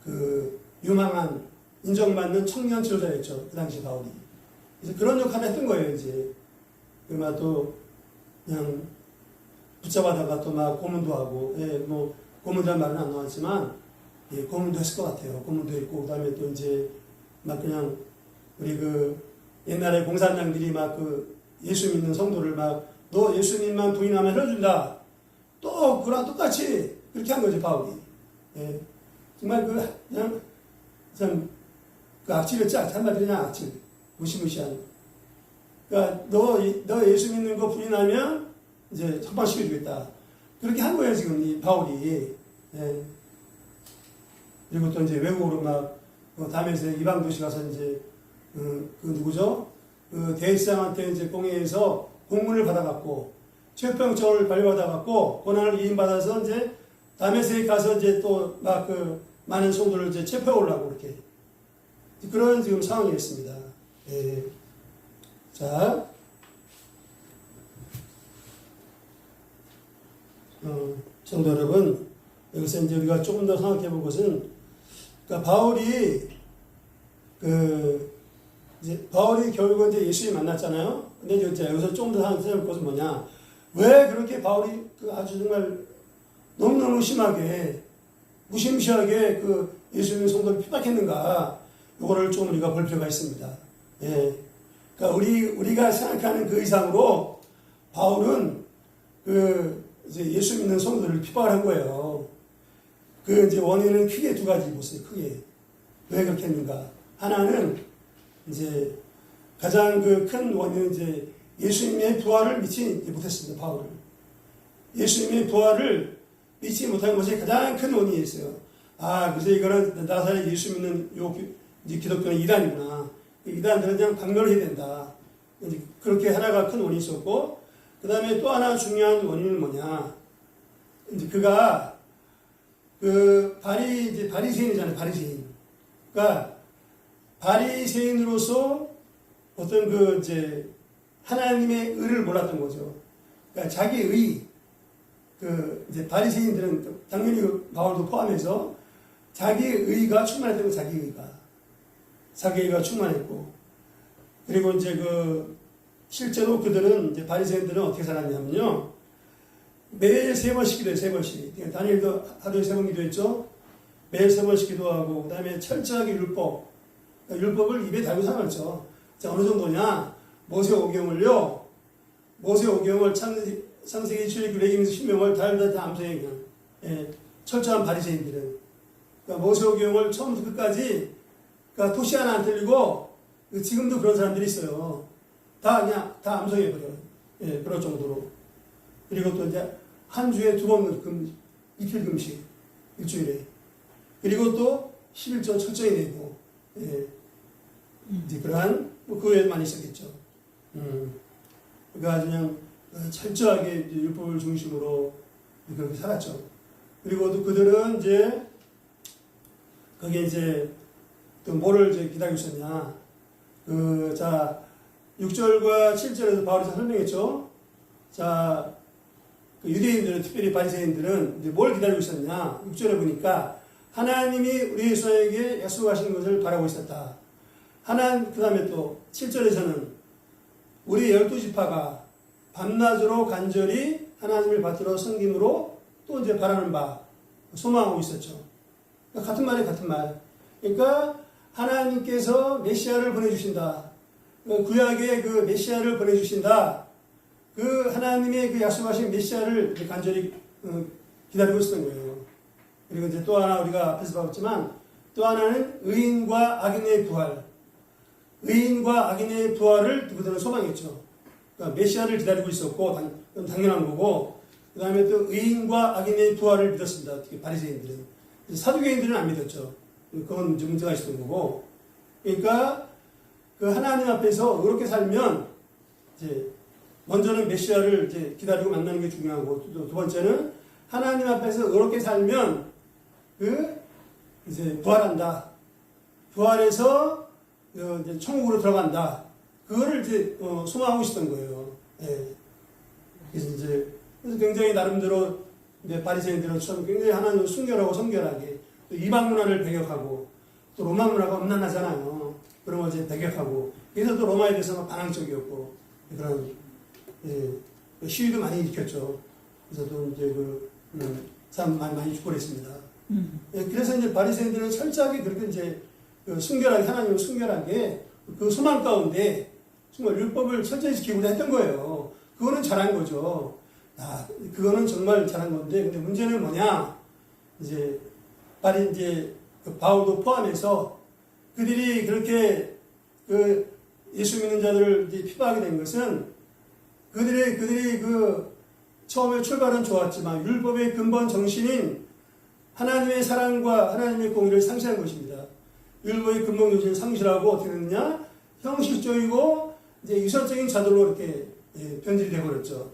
그 유망한 인정받는 청년 지도자였죠. 그 당시 바울이. 그래서 그런 역할을 했던 거예요. 이제 그막 또 그냥 붙잡아다가 또 막 고문도 하고, 예, 뭐 고문이라는 말은 안 나왔지만, 예, 고문도 했을 것 같아요. 고문도 했고, 그 다음에 또 이제 막 그냥 우리 그 옛날에 공산당들이 막 그 예수 믿는 성도를 막 너 예수님만 부인하면 해준다. 또 그랑 똑같이 그렇게 한 거죠, 바울이. 예, 정말 그냥 참 그 악질이었지, 한마디로 그냥 악질, 무시무시한. 그러니까 너 예수 믿는 거 부인하면 이제 석방시켜주겠다. 그렇게 한 거예요, 지금 이 바울이. 예. 그리고 또 이제 외국으로 막, 다메섹 이방 도시 가서 이제, 그 누구죠? 그 대제사장한테 이제 공회에서 공문을 받아갖고, 체포영장을 발부받아갖고, 권한을 이임받아서 이제 다메섹에 가서 이제 또 막 많은 성도를 이제 체포해 오려고 이렇게. 그런 지금 상황이었습니다. 예. 자. 성도 여러분, 여기서 이제 우리가 조금 더 생각해 볼 것은, 그러니까 바울이 결국은 이제 예수님 만났잖아요. 근데 이제 여기서 조금 더 생각해 볼 것은 뭐냐. 왜 그렇게 바울이 아주 정말 너무너무 심하게, 무시무시하게 예수님 성도를 핍박했는가. 요거를 좀 우리가 볼 필요가 있습니다. 예. 그러니까 우리가 생각하는 그 이상으로 바울은 이제 예수 믿는 성도들을 핍박을 한 거예요. 이제 원인은 크게 두 가지 보세요. 크게. 왜 그렇게 했는가. 하나는 이제 가장 큰 원인은 이제 예수님의 부활을 믿지 못했습니다. 바울은. 예수님의 부활을 믿지 못한 것이 가장 큰 원인이 있어요. 그래서 이거는 나사렛 예수 믿는 이제 기독교는 이단이구나. 이단들은 그냥 박멸해야 된다. 이제 그렇게 하나가 큰 원인이 있었고, 그 다음에 또 하나 중요한 원인은 뭐냐. 이제 그가, 바리새인이잖아요, 바리새인. 그러니까, 바리새인으로서 어떤 이제, 하나님의 의를 몰랐던 거죠. 그러니까 자기 의, 이제 바리새인들은 당연히 바울도 포함해서 자기 의가 충만했던 거, 자기 의가 충만했고. 그리고 이제 실제로 그들은, 이제 바리새인들은 어떻게 살았냐면요. 매일 3번씩 기도해요, 3번씩. 다니엘도 하루에 3번 기도했죠. 매일 3번씩 기도하고, 그 다음에 철저하게 율법을 입에 달고 살았죠. 자, 어느 정도냐. 모세오경을요, 창세기, 출애굽기, 레위기, 신명을 다 암송해, 그냥. 예, 철저한 바리새인들은. 그러니까 모세오경을 처음부터 끝까지, 그러니까 토시 하나 안 틀리고, 지금도 그런 사람들이 있어요. 다 암송해버려요. 예, 그럴 정도로. 그리고 또 이제 한 주에 2번 이틀 금식, 일주일에. 그리고 또 11조 철저히 내고, 예. 이제 그러한, 그 외에 많이 있었겠죠. 그러니까 그냥 철저하게 율법을 중심으로 그렇게 살았죠. 그리고 또 그들은 이제 거기에 이제 또 뭐를 이제 기다리고 있었냐. 자, 6절과 7절에서 바울이 설명했죠. 자, 그 유대인들은, 특별히 바리새인들은 이제 뭘 기다리고 있었냐. 6절에 보니까 하나님이 우리 예수에게 약속하신 것을 바라고 있었다. 그 다음에 또 7절에서는 우리 12지파가 밤낮으로 간절히 하나님을 받들어 섬김으로 또 이제 바라는 바, 소망하고 있었죠. 그러니까 같은 말이에요, 같은 말. 그러니까 하나님께서 메시아를 보내주신다. 구약의 그 메시아를 보내주신다. 그 하나님의 그 약속하신 메시아를 간절히 기다리고 있었던 거예요. 그리고 이제 또 하나 우리가 앞에서 봤지만 또 하나는 의인과 악인의 부활. 의인과 악인의 부활을 그들은 소망했죠. 그러니까 메시아를 기다리고 있었고 당연한 거고 그 다음에 또 의인과 악인의 부활을 믿었습니다. 특히 바리새인들은. 사두개인들은 안 믿었죠. 그건 이제 문제가 있었던 거고. 그러니까 그 하나님 앞에서 그렇게 살면 이제 먼저는 메시아를 이제 기다리고 만나는 게 중요하고 또 두 번째는 하나님 앞에서 그렇게 살면 이제 부활한다. 부활해서 이제 천국으로 들어간다. 그거를 이제 소망하고 있었던 거예요. 예. 그래서 굉장히 나름대로 이제 바리새인들은 굉장히 하나님을 순결하고 성결하게 또 이방 문화를 배격하고 또 로마 문화가 엄난하잖아요. 그런 걸 이제 배격하고 그래서 또 로마에 대해서 반항적이었고 그런 시위도 많이 일으켰죠. 그래서 또 이제 사람 많이 죽고 그랬습니다. 예, 그래서 이제 바리새인들은 철저하게 그렇게 이제 순결하게 하나님을 순결하게 그 소망 가운데 정말 율법을 철저히 지키고자 했던 거예요. 그거는 잘한 거죠. 그거는 정말 잘한 건데, 근데 문제는 뭐냐? 이제 바울도 포함해서 그들이 그렇게 예수 믿는 자들을 이제 피박하게 된 것은 그들이 처음에 출발은 좋았지만 율법의 근본 정신인 하나님의 사랑과 하나님의 공의를 상실한 것입니다. 율법의 근본 정신을 상실하고 어떻게 됐느냐? 형식적이고 이제 유선적인 자들로 이렇게 변질이 되어버렸죠.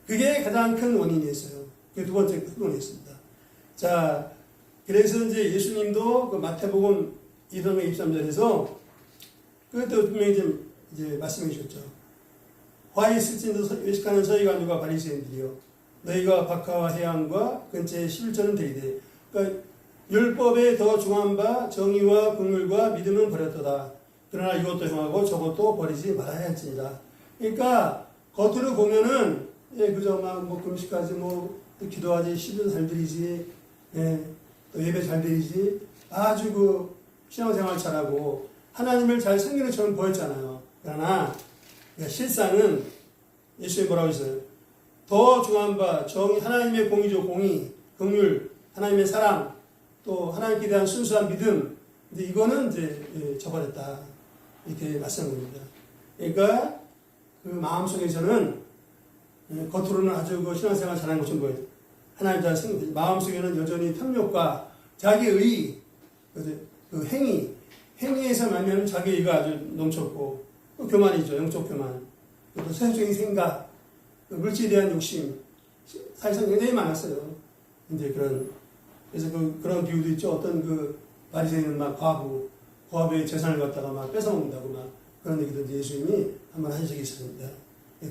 그게 가장 큰 원인이었어요. 그게 두 번째 큰 원인이었습니다. 자, 그래서 이제 예수님도 그 마태복음 2장 23절에서 그것도 분명히 이제 말씀해 주셨죠. 화 있을진도 외식하는 서기관들과 바리새인들이요 너희가 박하와 해양과 근처에 11절은 되리되 그러니까 율법에 더 중한 바 정의와 국률과 믿음은 버렸도다. 그러나 이것도 행하고 저것도 버리지 말아야 할지니라. 그러니까 겉으로 보면은 그저 막 금식하지 기도하지 10은 잘 드리지 또 예배 잘 드리지 아주 신앙생활 잘하고 하나님을 잘 섬기는 것처럼 보였잖아요. 그러나 실상은 예수님이 뭐라고 했어요? 더 중한 바 정의 하나님의 공의죠. 공의, 긍휼, 하나님의 사랑, 또 하나님께 대한 순수한 믿음. 근데 이거는 이제 저버렸다. 이렇게 말씀한 겁니다. 그러니까 그 마음속에서는 겉으로는 아주 신앙생활 잘하는 것처럼 보여요. 하나님 잘 섬기고 마음속에는 여전히 탐욕과 자기의 그 행위에서 말면 자기의가 아주 넘쳤고 또 교만이죠. 영적 교만. 또 세속적인 생각, 물질에 대한 욕심, 사실상 굉장히 많았어요. 이제 그래서 그런 비유도 있죠. 어떤 바리새인은 막 과부의 재산을 갖다가 막 뺏어먹는다고 막 그런 얘기도 예수님이 한번 하신 적이 있습니다.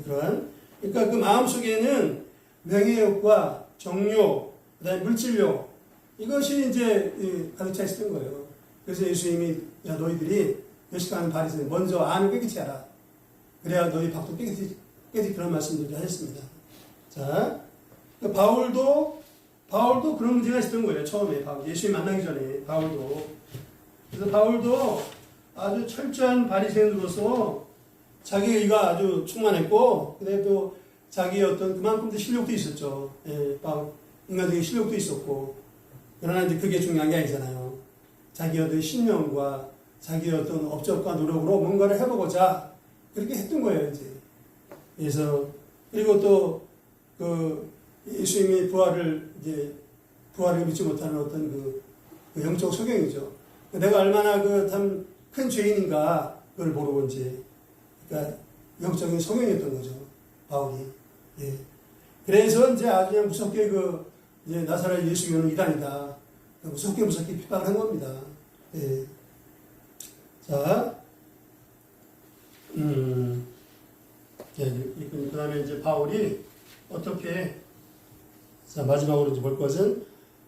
그러니까 그 마음 속에는 명예욕과 정욕, 그다음에 물질욕 이것이 이제 가득 차 있었던 거예요. 그래서 예수님이 야 너희들이 외식하는 바리새인 먼저 안을 깨끗이 하라. 그래야 너희 밥도 깨끗이 그런 말씀들을 하셨습니다. 자, 바울도 그런 문제가 있었던 거예요. 처음에 예수님 만나기 전에 그래서 바울도 아주 철저한 바리새인으로서 자기 의가 아주 충만했고, 그다음에 또 자기의 그만큼도 실력도 있었죠. 인간적인 실력도 있었고, 그러나 이제 그게 중요한 게 아니잖아요. 자기의 신념과 자기의 업적과 노력으로 뭔가를 해보고자 그렇게 했던 거예요, 이제. 그래서, 그리고 또, 예수님의 부활을 믿지 못하는 그 영적 소경이죠. 내가 얼마나 참 큰 죄인인가, 그걸 모르고 이제, 그러니까 영적인 소경이었던 거죠, 바울이. 예. 그래서 이제 아주 그냥 무섭게 이제 나사렛 예수님은 이단이다. 무섭게 핍박을 한 겁니다. 예. 자, 그 다음에 이제 바울이 어떻게, 자, 마지막으로 이제 볼 것은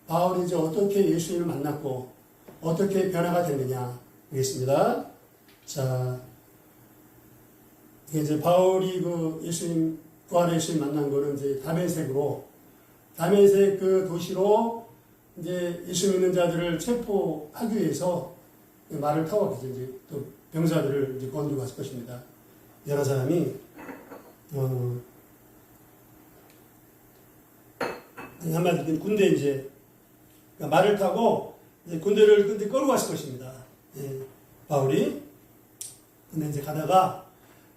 바울이 이제 어떻게 예수님을 만났고 어떻게 변화가 됐느냐 보겠습니다. 자, 이게 이제 바울이 그 예수님, 부활의 예수님 만난 거는 이제 다메섹 그 도시로 이제 예수 믿는 자들을 체포하기 위해서 말을 타고 갔죠. 이제 또 병사들을 이제 건들고 갔을 것입니다. 여러 사람이, 한마디로 군대 이제, 그러니까 말을 타고 이제 군대를 근데 끌고 갔을 것입니다. 예, 바울이. 근데 이제 가다가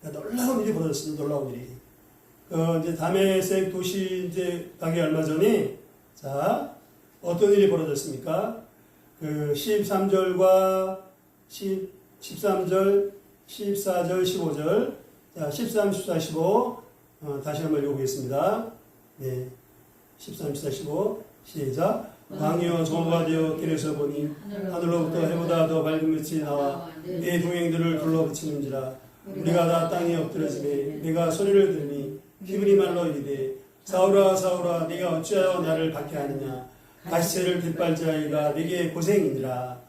놀라운 일이 벌어졌습니다. 놀라운 일이. 이제 다메섹 도시 이제 가기 얼마 전에, 자, 어떤 일이 벌어졌습니까? 13절과 13절, 14절, 15절, 자, 13, 14, 15, 다시 한번 읽어보겠습니다. 네. 13, 14, 15, 시작. 왕이여 정오가 되어 길에서 보니 하늘로부터 해보다 더 밝은 빛이 나와 내 동행들을 둘러붙이는지라. 우리가 다 땅에 엎드려지매 내가 소리를 들으니 히브리 말로 이르되 사울아 사울아 네가 어찌하여 나를 박해하느냐. 가시체를 뒷발자이가 내게 고생이니라.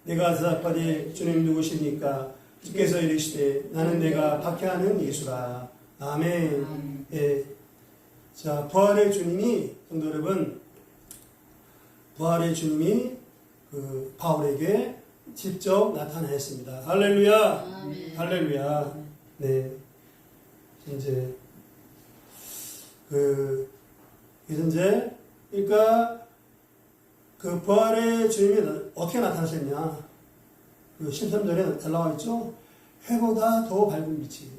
내가 대답하되 주님 누구십니까? 주께서 이르시되 나는 내가 박해하는 예수라. 아멘. 예. 자, 부활의 주님이, 성도 여러분, 부활의 주님이 그 바울에게 직접 나타나셨습니다. 할렐루야. 아멘. 할렐루야. 네. 이제 이제 그러니까 그 부활의 주님이 어떻게 나타나셨냐? 13절에 잘 나와 있죠? 해보다 더 밝은 빛이.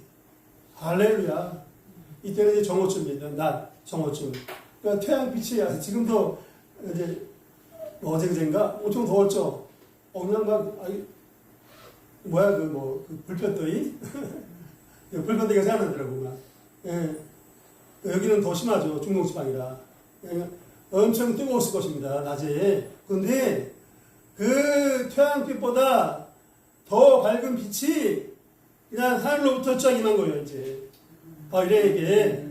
할렐루야. 이때는 이제 정오쯤입니다. 낮, 정오쯤. 그러니까 태양빛이 지금도 이제 어제인가 엄청 더웠죠? 그냥 막, 뭐야, 그 불볕더위? 불볕더위가 생각나더라고, 막. 예. 여기는 더 심하죠. 중동지방이라. 엄청 뜨거웠을 것입니다. 낮에. 근데 그 태양빛보다 더 밝은 빛이 그냥 하늘로부터 쫙 임한 거예요, 이제. 바울에게.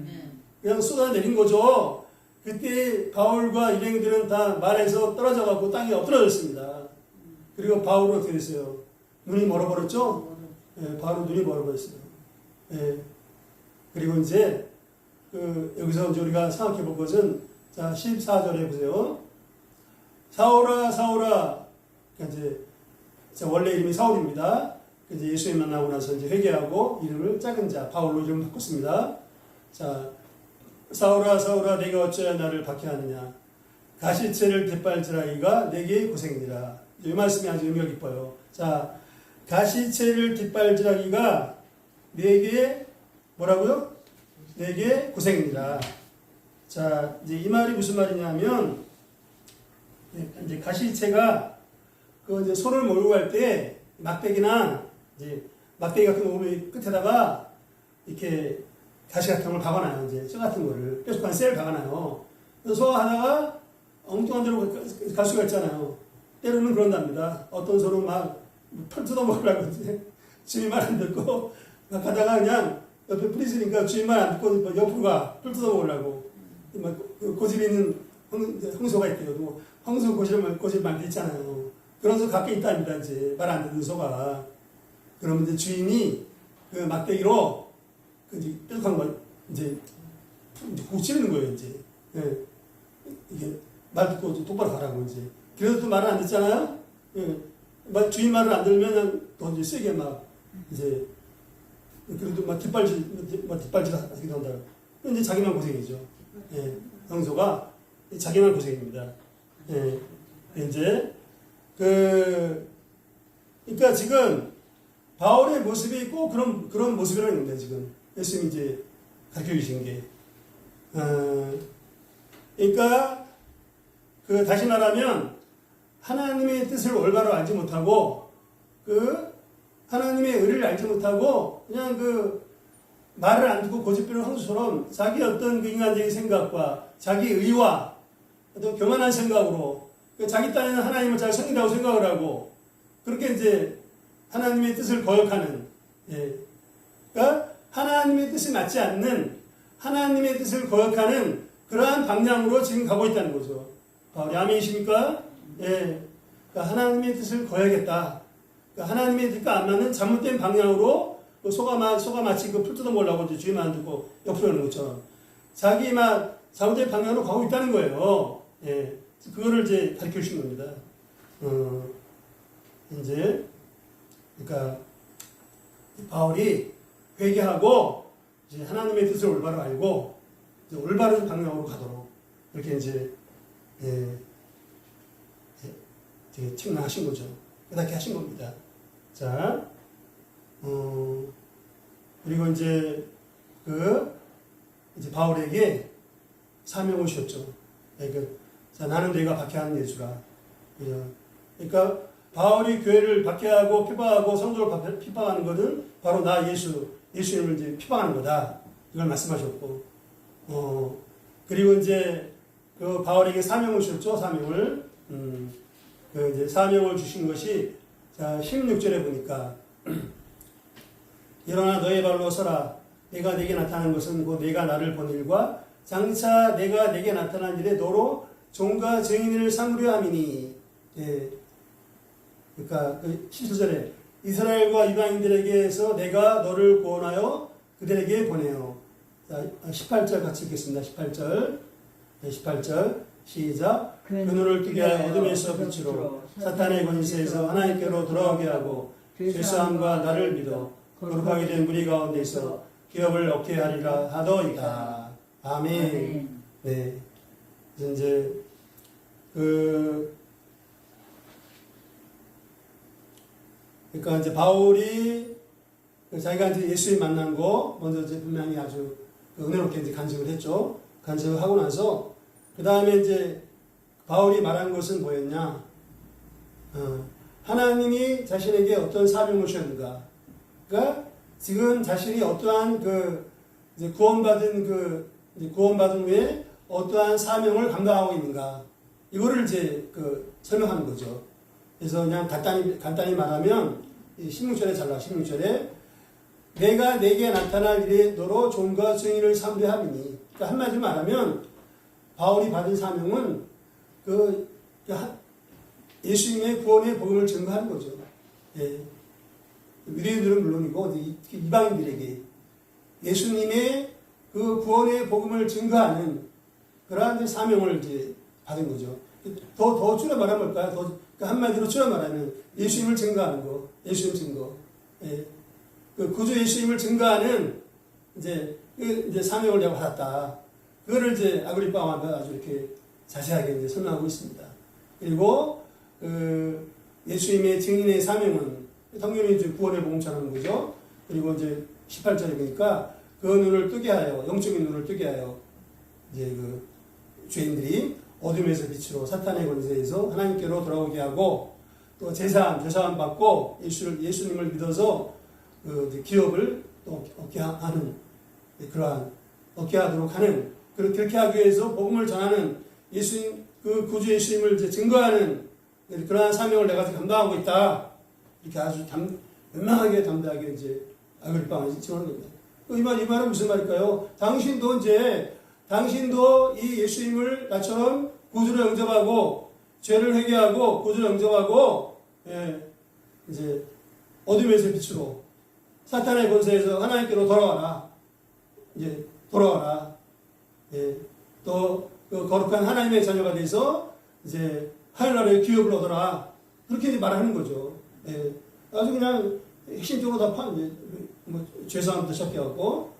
그냥 쏟아내린 거죠. 그때 바울과 일행들은 다 말에서 떨어져갖고 땅에 엎드러졌습니다. 그리고 바울은 어떻게 됐어요? 눈이 멀어버렸죠? 예, 바울은 눈이 멀어버렸어요. 예. 그리고 이제, 여기서 이제 우리가 생각해 볼 것은, 자, 14절에 보세요. 사울아, 사울아. 그러니까 이제, 원래 이름이 사울입니다. 이제 예수님 만나고 나서 이제 회개하고 이름을 작은 자, 바울로 이름을 바꿨습니다. 자, 사울아, 사울아, 내가 어찌하여 나를 박해하느냐. 가시체를 뒷발질하기가 내게 고생이니라. 이 말씀이 아주 의미가 깊어요. 자, 가시체를 뒷발질하기가 내게 뭐라고요? 내게 고생이니라. 자, 이제 이 말이 무슨 말이냐면, 이제 가시체가 이제 손을 몰고 갈 때 막대기나 이제 막대기 같은 거 오면 끝에다가 이렇게 가시 같은 걸 박아놔요. 이제 쇠 같은 거를 뾰족한 쇠를 박아놔요. 그래서 하다가 엉뚱한 데로 갈 수가 있잖아요. 때로는 그런답니다. 어떤 손은 막 털 뜯어먹으려고 이제 주인 말 안 듣고 막 가다가 그냥 옆에 풀 있으니까 주인 말 안 듣고 옆으로 가. 풀 뜯어먹으려고. 막 고집 있는 황소가 있대요. 뭐 황소 고집 많이 있잖아요. 그런 소 가끔 있답니다. 이제 말 안 듣는 소가. 그러면 이제 주인이 그 막대기로 그 뾰족한 걸 이제 국 찌르는 거예요. 이제 예. 이게 말 듣고 똑바로 가라고 이제. 그래도 또 말을 안 듣잖아요. 예. 주인 말을 안 들으면 더 이제 세게 막 이제 그래도 막 뒷발질 하기도 한다. 이제 자기만 고생이죠. 예. 황소가 자기만 고생입니다. 예. 이제 그러니까 지금 바울의 모습이 꼭 그런 모습이라는 겁니다. 지금 예수님이 이제 가르쳐 주신 게. 그러니까 다시 말하면 하나님의 뜻을 올바로 알지 못하고 하나님의 의를 알지 못하고 그냥 말을 안 듣고 고집부리는 황소처럼 자기 어떤 인간적인 생각과 자기 의와 어떤 교만한 생각으로 자기 딴에는 하나님을 잘 섬긴다고 생각을 하고 그렇게 이제 하나님의 뜻을 거역하는, 그러니까 하나님의 뜻이 맞지 않는 하나님의 뜻을 거역하는 그러한 방향으로 지금 가고 있다는 거죠. 바울이 아멘이십니까? 예. 그러니까 하나님의 뜻을 거역했다. 그러니까 하나님의 뜻과 안 맞는 잘못된 방향으로 소가 마치 풀 뜯어 먹으려고 이제 주의만 안 듣고 옆으로 하는 것처럼 자기 잘못된 방향으로 가고 있다는 거예요. 예. 그거를 이제 가르쳐 주신 겁니다. 이제, 그러니까, 바울이 회개하고, 이제 하나님의 뜻을 올바로 알고, 이제 올바른 방향으로 가도록, 이렇게 이제, 되게 책망하신 거죠. 그렇게 하신 겁니다. 자, 그리고 이제, 이제 바울에게 사명을 주셨죠. 자, 나는 내가 박해하는 예수라. 그러니까 바울이 교회를 박해하고 핍박하고 성도를 핍박하는 것은 바로 나 예수님을 이제 핍박하는 거다. 이걸 말씀하셨고, 그리고 이제 그 바울에게 사명을 주셨죠. 사명을. 이제 사명을 주신 것이 자 16절에 보니까 일어나 너의 발로 서라. 내가 내게 나타난 것은 곧 내가 나를 본 일과 장차 내가 내게 나타난 일에 너로 종과 증인을 삼으려 함이니. 예. 그러니까 17절에 이스라엘과 이방인들에게서 내가 너를 구원하여 그들에게 보내요. 자, 18절 같이 읽겠습니다. 18절. 네, 18절. 시작. 그 눈을 뜨게 하여 어둠에서 빛으로 사탄의 권세에서 하나님께로 돌아오게 하고 죄사함과 나를 믿어 거룩하게 된 무리 가운데서 기업을 얻게 하리라 하더이다. 아멘. 네. 이제 그러니까 이제 바울이 자기가 이제 예수님 만난 거 먼저 이제 분명히 아주 은혜롭게 이제 간증을 했죠. 간증을 하고 나서 그 다음에 이제 바울이 말한 것은 뭐였냐? 하나님이 자신에게 어떤 사명을 주셨는가? 그러니까 지금 자신이 어떠한 이제 구원받은 후에 어떠한 사명을 감당하고 있는가? 이거를 이제 설명하는 거죠. 그래서 그냥 간단히 말하면 16절에 잘라 16절에 내가 내게 나타날 일에 너로 종과 증인을 삼으려 함이니. 그러니까 한마디로 말하면 바울이 받은 사명은 예수님의 구원의 복음을 증거하는 거죠. 예. 유대인들은 물론이고 이방인들에게 예수님의 그 구원의 복음을 증거하는 그러한 사명을 이제 받은 거죠. 더 줄여 말하면 뭘까요? 그러니까 한마디로 줄여 말하면 예수님을 증거하는 거, 예수님 증거. 예. 그 구주 예수님을 증거하는 이제 사명을 내가 받았다. 그거를 이제 아그리파 왕가 아주 이렇게 자세하게 이제 설명하고 있습니다. 그리고 예수님의 증인의 사명은 당연히 이제 구원의 복음 전하는 거죠. 그리고 이제 18절에 보니까 그 눈을 뜨게 하여 영적인 눈을 뜨게 하여 이제 죄인들이 어둠에서 빛으로 사탄의 권세에서 하나님께로 돌아오게 하고 또 죄사함 받고 예수님을 믿어서 기업을 또 얻게 하도록 하는 그렇게 하기 위해서 복음을 전하는 예수님 구주 예수님을 이제 증거하는 그러한 사명을 내가 감당하고 있다. 이렇게 아주 연명하게 담대하게 이제 아그리파 왕이 증언한 겁니다. 이 말은 무슨 말일까요? 당신도 이 예수님을 나처럼 구주로 영접하고 죄를 회개하고 구주로 영접하고 이제 어둠에서 빛으로 사탄의 권세에서 하나님께로 돌아와라. 이제 돌아와라. 또 거룩한 하나님의 자녀가 돼서 이제 하늘나라의 기업을 얻어라. 그렇게 말하는 거죠. 아주 그냥 핵심적으로 다 죄사함부터 시작해갖고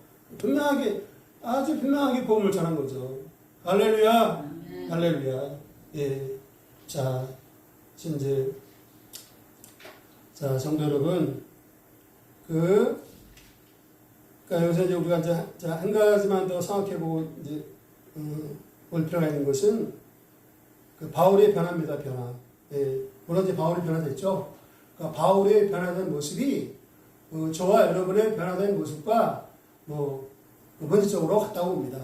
아주 분명하게 복음을 전한 거죠. 할렐루야. 할렐루야. 자, 성도 여러분, 그러니까 여기서 이제 우리가 이제 한 가지만 더 생각해보고 이제 볼 필요가 있는 것은 바울의 변화입니다. 변화. 물론 이제 바울이 변화됐죠. 그러니까 바울의 변화된 모습이 저와 여러분의 변화된 모습과 본질적으로 같다고 봅니다.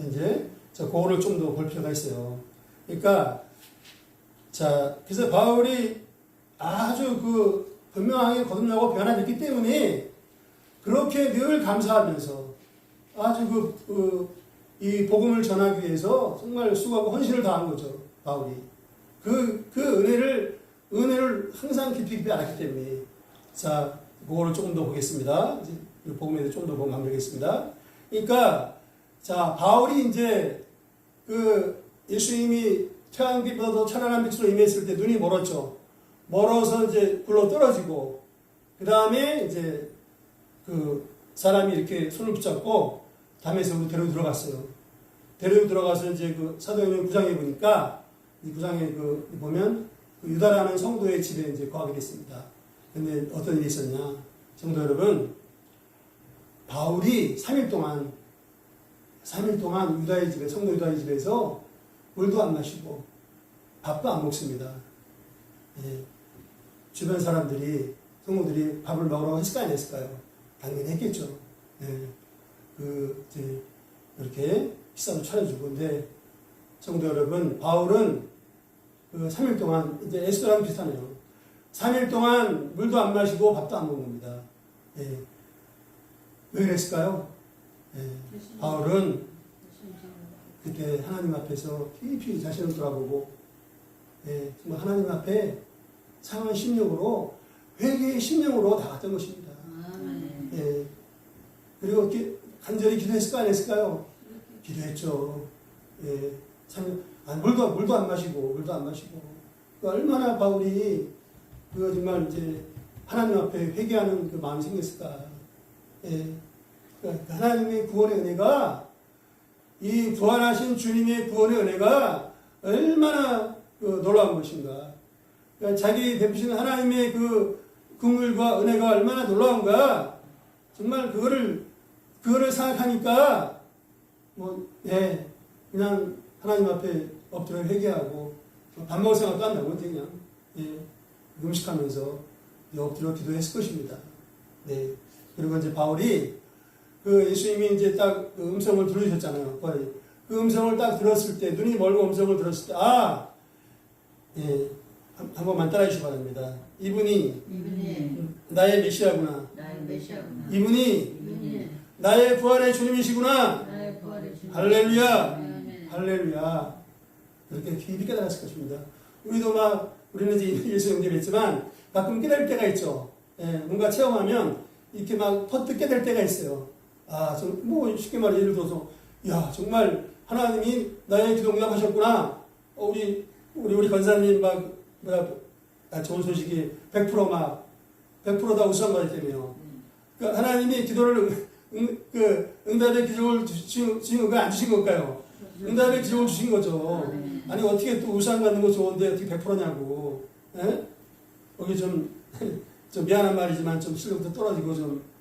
이제 그거를 좀 더 볼 필요가 있어요. 그러니까 자, 그래서 바울이 아주 그 분명하게 거듭나고 변화됐기 때문에 그렇게 늘 감사하면서 아주 이 복음을 전하기 위해서 정말 수고하고 헌신을 다한 거죠, 바울이. 그 은혜를 항상 깊이 알았기 때문에. 자, 그거를 조금 더 보겠습니다. 이제 복음에 대해서 좀 더 보면 되겠습니다. 그러니까, 자, 바울이 이제 예수님이 태양빛보다 더 찬란한 빛으로 임했을 때 눈이 멀었죠. 멀어서 이제 굴러 떨어지고, 그 다음에 이제 사람이 이렇게 손을 붙잡고 담에색으로 데리고 들어갔어요. 데리고 들어가서 이제 사도행전 9장에 보니까, 이 9장에 보면 유다라는 성도의 집에 이제 거하게 됐습니다. 근데 어떤 일이 있었냐. 성도 여러분, 바울이 3일 동안 유다의 집에, 성도 유다의 집에서 물도 안 마시고 밥도 안 먹습니다. 예. 주변 사람들이, 성도들이 밥을 먹으라고 했을까요? 안 했을까요? 당연히 했겠죠. 예. 이제 이렇게 식사도 차려주고. 근데 성도 여러분, 바울은 3일 동안, 이제 에스더랑 비슷하네요. 3일 동안 물도 안 마시고 밥도 안 먹는 겁니다. 예. 왜 그랬을까요? 예. 바울은 그때 하나님 앞에서 깊이 자신을 돌아보고, 예. 정말 하나님 앞에 상한 심령으로, 회개의 심령으로 나갔던 것입니다. 예. 그리고 간절히 기도했을까, 안 했을까요? 기도했죠. 예. 물도 안 마시고. 얼마나 바울이 정말 이제 하나님 앞에 회개하는 그 마음이 생겼을까. 예. 그러니까 하나님의 구원의 은혜가, 이 부활하신 주님의 구원의 은혜가 얼마나 놀라운 것인가. 그러니까 자기 베푸시는 하나님의 긍휼과 은혜가 얼마나 놀라운가. 정말 그거를 생각하니까 그냥 하나님 앞에 엎드려 회개하고 밥 먹을 생각도 안 나고 그냥 음식하면서 엎드려 기도했을 것입니다. 네. 그리고 이제 바울이 예수님이 이제 딱 음성을 들으셨잖아요. 그 음성을 딱 들었을 때, 눈이 멀고 음성을 들었을 때, 예, 한 번만 따라해 주시기 바랍니다. 이분이 나의 메시아구나. 이분이 나의 부활의 주님이시구나. 할렐루야. 할렐루야. 그렇게 깊이 깨달았을 것입니다. 우리는 이제 예수 영접했지만 가끔 깨달을 때가 있죠. 예, 뭔가 체험하면 이렇게 막 퍼뜩 깨달을 때가 있어요. 쉽게 말해 예를 들어서, 정말 하나님이 나의 기도 응답하셨구나. 우리 권사님 좋은 소식이 100%다 우수한 거였다며요. 그러니까 하나님이 기도를 응답의 기적을 주신 건가요? 안 주신 걸까요? 응답의 기적을 주신 거죠. 아니, 어떻게 또 우상 받는 거 좋은데 어떻게 100%냐고. 예? 거기 좀 미안한 말이지만 좀 실력도 떨어지고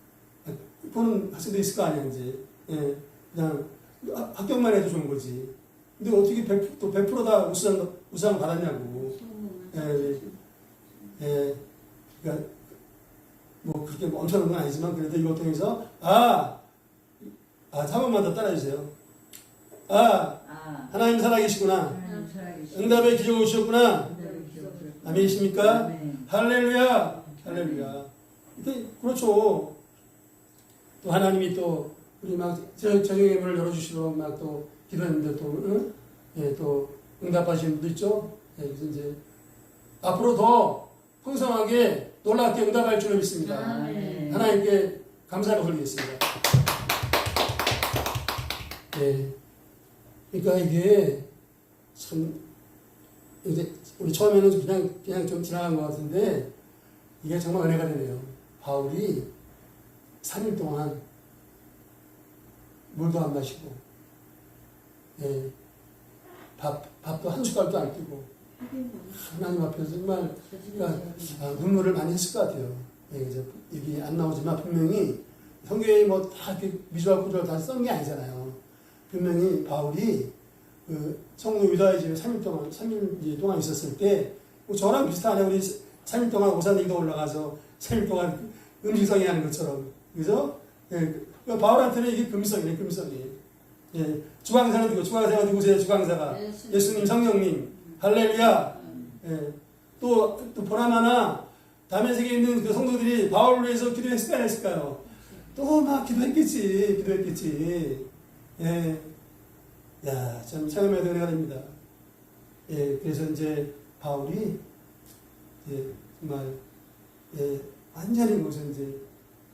보는 학생도 있을 거 아니야, 이제. 예. 그냥 합격만 해도 좋은 거지. 근데 어떻게 100%다 우상 받았냐고. 예. 그러니까, 그렇게 엄청난 건 아니지만, 그래도 이걸 통해서, 한 번만 더 따라해주세요. 하나님 살아계시구나. 응답의 기적을 주셨구나. 아멘이십니까? 할렐루야. 할렐루야. 그렇죠. 또 하나님이 또 우리 저녁의 문을 열어주시도록 또 기도했는데 또 응답하시는 분도 있죠. 그래서 이제 앞으로 더 풍성하게 놀랍게 응답할 줄을 믿습니다. 하나님께 감사를 올리겠습니다. 네. 그러니까 이게 참 이제 우리 처음에는 그냥 좀 지나간 것 같은데 이게 정말 은혜가 되네요. 바울이 3일 동안 물도 안 마시고, 밥도 한 숟갈도 안 끼고, 하나님 앞에서 정말 눈물을 많이 했을 것 같아요. 이제 여기 안 나오지만 분명히 성경에 다 이렇게 미주알 구절 다 쓴 게 아니잖아요. 분명히 바울이 성도 유다의 집에 3일 동안 있었을 때, 저랑 비슷하네. 우리 3일 동안 오산이도 올라가서 3일 동안 음식성이 하는 것처럼. 그죠? 바울한테는 이게 금성이네, 금성이. 예, 주강사는 누구? 주강사가 누구세요? 주강사가 예수님, 성령님. 할렐루야. 예, 또 보나마나 다메섹에 있는 그 성도들이 바울을 위해서 기도했을까 안 했을까요? 또 막 기도했겠지. 예, 야, 참 체험해야 되는 됩니다. 예, 그래서 이제 바울이 정말 완전히 무슨 이제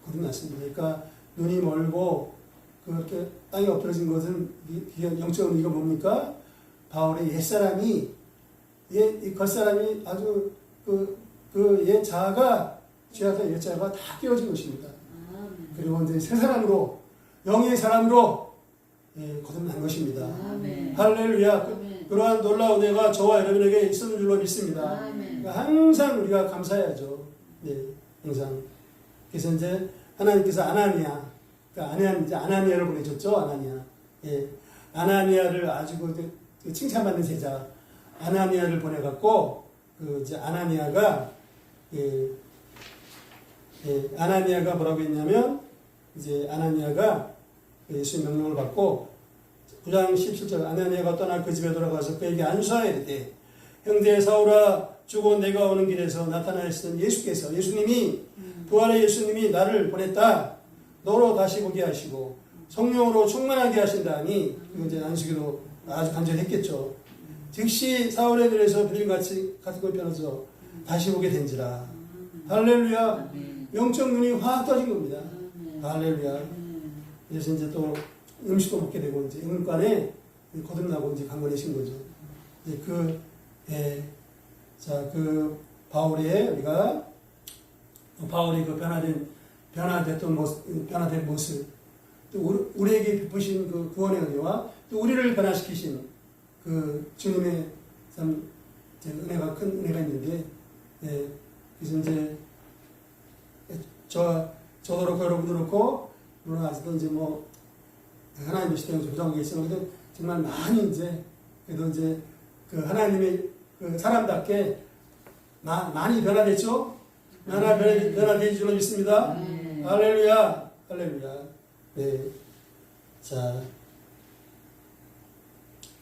거듭났습니다. 그러니까 눈이 멀고 그렇게 땅에 엎드러진 것은 영적 의미가 뭡니까? 바울의 옛사람이 겉사람이 아주 옛 자아가 죄악의 옛 자아가 다 깨어진 것입니다. 그리고 이제 새 사람으로 영의 사람으로 거듭난 것입니다. 할렐루야. 그러한 놀라운 은혜가 저와 여러분에게 있었는 줄로 믿습니다. 그러니까 항상 우리가 감사해야죠. 네, 항상. 그래서 이제 하나님께서 아나니아, 그러니까 이제 아나니아를 보내줬죠. 아나니아. 예, 아나니아를 아주 그 칭찬받는 제자 아나니아를 보내갖고 이제 아나니아가 아나니아가 뭐라고 했냐면 이제 아나니아가 예수의 명령을 받고 9장 17절 아나니아가 떠나 그 집에 돌아가서 그에게 안수하여 이르되 형제 사울아 주고 내가 오는 길에서 나타나시던 예수님이 부활의 예수님이 나를 보냈다. 너로 다시 보게 하시고 성령으로 충만하게 하신다니 그리고 이제 안수기도 아주 간절했겠죠. 즉시 사울에 대해서 비둘기같이 같은 걸 펴서 다시 보게 된지라. 할렐루야. 영적 눈이 확 떠진 겁니다. 할렐루야. 그래서 이제 또 음식도 먹게 되고 이제 음간에 거듭나고 이제 강건해진 거죠. 이제 바울이 그 변화된 모습, 또 우리에게 베푸신 그 구원의 은혜와 또 우리를 변화시키신 그 주님의 참 은혜가 큰 은혜가 있는데, 그래서 이제 저도 그렇고 여러분도 그렇고 물론 아직도 이제 뭐 하나님의 시대에 조정한 게 있었는데 정말 많이 이제 그래도 이제 그 하나님의 그 사람답게 많이 변화됐죠. 변화된 줄로 믿습니다. 할렐루야, 할렐루야. 네, 자,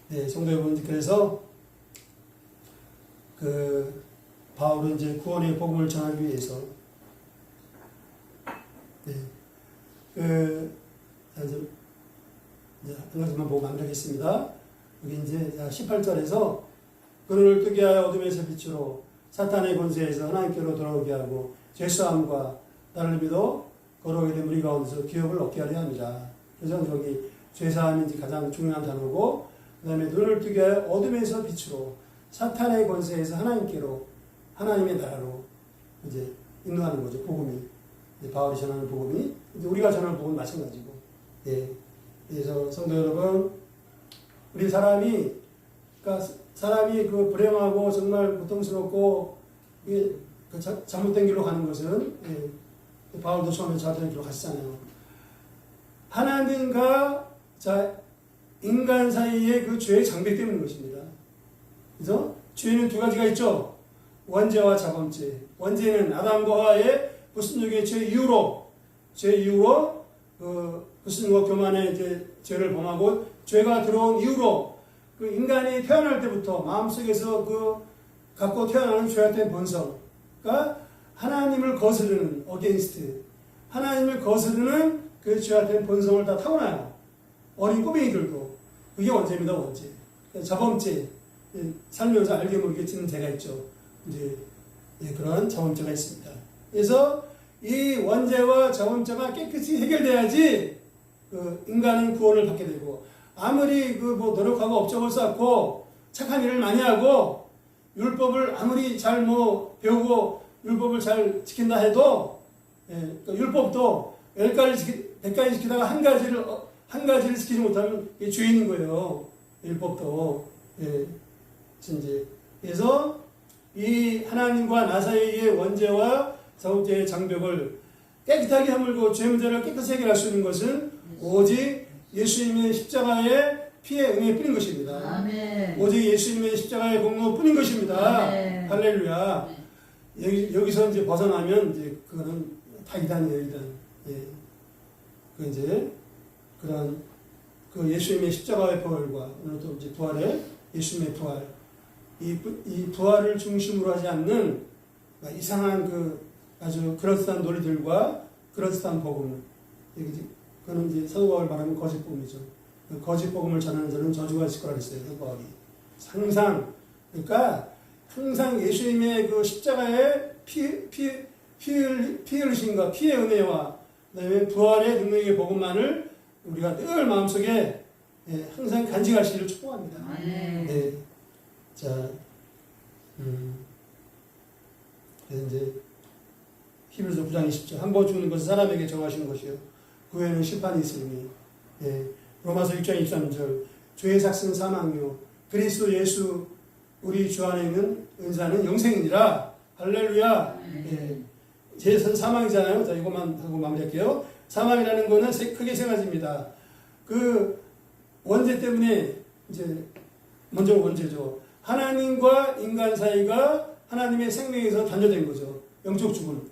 네, 성도 여러분, 그래서 그 바울은 이제 구원의 복음을 전하기 위해서 한 가지만 보고 마무리하겠습니다. 여기 이제 18절에서 그를 뜨게 하여 어둠에서 빛으로 사탄의 권세에서 하나님께로 돌아오게 하고 죄사함과 나를 믿어 걸어오게 된 우리 가운데서 기업을 얻게 하려 합니다. 그래서 여기 죄사함이 가장 중요한 단어고, 그 다음에 눈을 뜨게 하여 어둠에서 빛으로 사탄의 권세에서 하나님께로 하나님의 나라로 이제 인도하는 거죠. 복음이 바울이 전하는 복음이 이제 우리가 전하는 복음은 마찬가지고. 예. 그래서 성도 여러분, 우리 사람이 그 불행하고 정말 고통스럽고 잘못된 길로 가는 것은 바울도 처음에 잘못된 길로 갔잖아요. 하나님과 인간 사이의 그 죄의 장벽 때문인 것입니다. 그래서 죄는 두 가지가 있죠. 원죄와 자범죄. 원죄는 아담과 하와의 불순종의 죄 이후로 불순종과 교만의 이제 죄를 범하고 죄가 들어온 이후로 그 인간이 태어날 때부터 마음속에서 갖고 태어나는 죄악된 본성과 하나님을 거스르는 against, 하나님을 거스르는 그 죄악된 본성을 다 타고나요. 어린 꼬맹이들도. 그게 원죄입니다, 원죄. 자범죄, 살면서 알게 모르게 짓는 죄가 있죠. 이제 그런 자범죄가 있습니다. 그래서 이 원죄와 자범죄가 깨끗이 해결돼야지 인간은 구원을 받게 되고, 아무리 노력하고 업적을 쌓고 착한 일을 많이 하고 율법을 아무리 잘 배우고 율법을 잘 지킨다 해도 율법도 100가지 지키다가 한 가지를 지키지 못하면 죄인인 거예요. 율법도. 그래서 이 하나님과 나 사이의 원죄와 자범죄의 장벽을 깨끗하게 허물고 죄 문제를 깨끗이 해결할 수 있는 것은 오직 예수님의 십자가의 피의 은혜뿐인 것입니다. 아멘. 오직 예수님의 십자가의 공로뿐인 것입니다. 아멘. 할렐루야. 여기서 이제 벗어나면 이제 그거는 다 이단이에요, 이단. 그 이제 그런 그 예수님의 십자가의 부활과 오늘 또 이제 부활의 예수님의 부활, 이 부활을 중심으로 하지 않는 이상한 그 아주 그럴듯한 논리들과 그럴듯한 복음, 그거는 이제 사도 바울 말하면 거짓 복음이죠. 그 거짓 복음을 전하는 자는 저주가 있을 거라 했어요. 사도 바울이 그러니까 항상 예수님의 그 십자가의 피 흘리신과 피의 은혜와 그다음에 부활의 능력의 복음만을 우리가 늘 마음속에 항상 간직하시기를 축복합니다. 네. 자, 그래서 이제 히브리서 9장 20절 한 번 죽는 것은 사람에게 정하시는 것이요 그 후에는 심판이 있으니 로마서 6장 23절 죄의 삭은 사망이요 그리스도 예수 우리 주 안에 있는 은사는 영생이니라. 할렐루야. 죄는 사망이잖아요. 자, 이것만 하고 마무리할게요. 사망이라는 거는 크게 세 가지입니다. 그 원죄 때문에 이제 먼저 원죄죠. 하나님과 인간 사이가 하나님의 생명에서 단절된 거죠. 영적 죽음,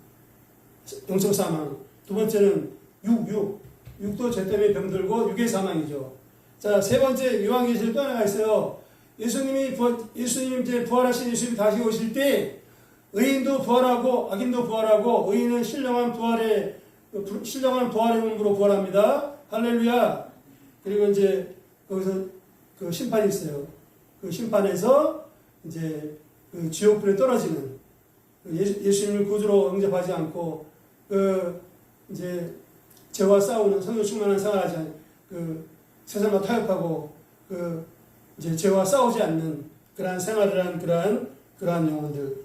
영적 사망. 두 번째는 육도 죄 때문에 병들고 육의 사망이죠. 자, 세 번째 요한계시록 또 하나가 있어요. 예수님 이제 부활하신 예수님이 다시 오실 때 의인도 부활하고 악인도 부활하고 의인은 신령한 부활의 몸으로 부활합니다. 할렐루야. 그리고 이제 거기서 그 심판이 있어요. 그 심판에서 이제 그 지옥불에 떨어지는 예수님을 구주로 영접하지 않고 그 이제 죄와 싸우는 성령 충만한 생활하지 않는 그 세상과 타협하고 그 이제 죄와 싸우지 않는 그러한 생활을 한 그러한 영혼들,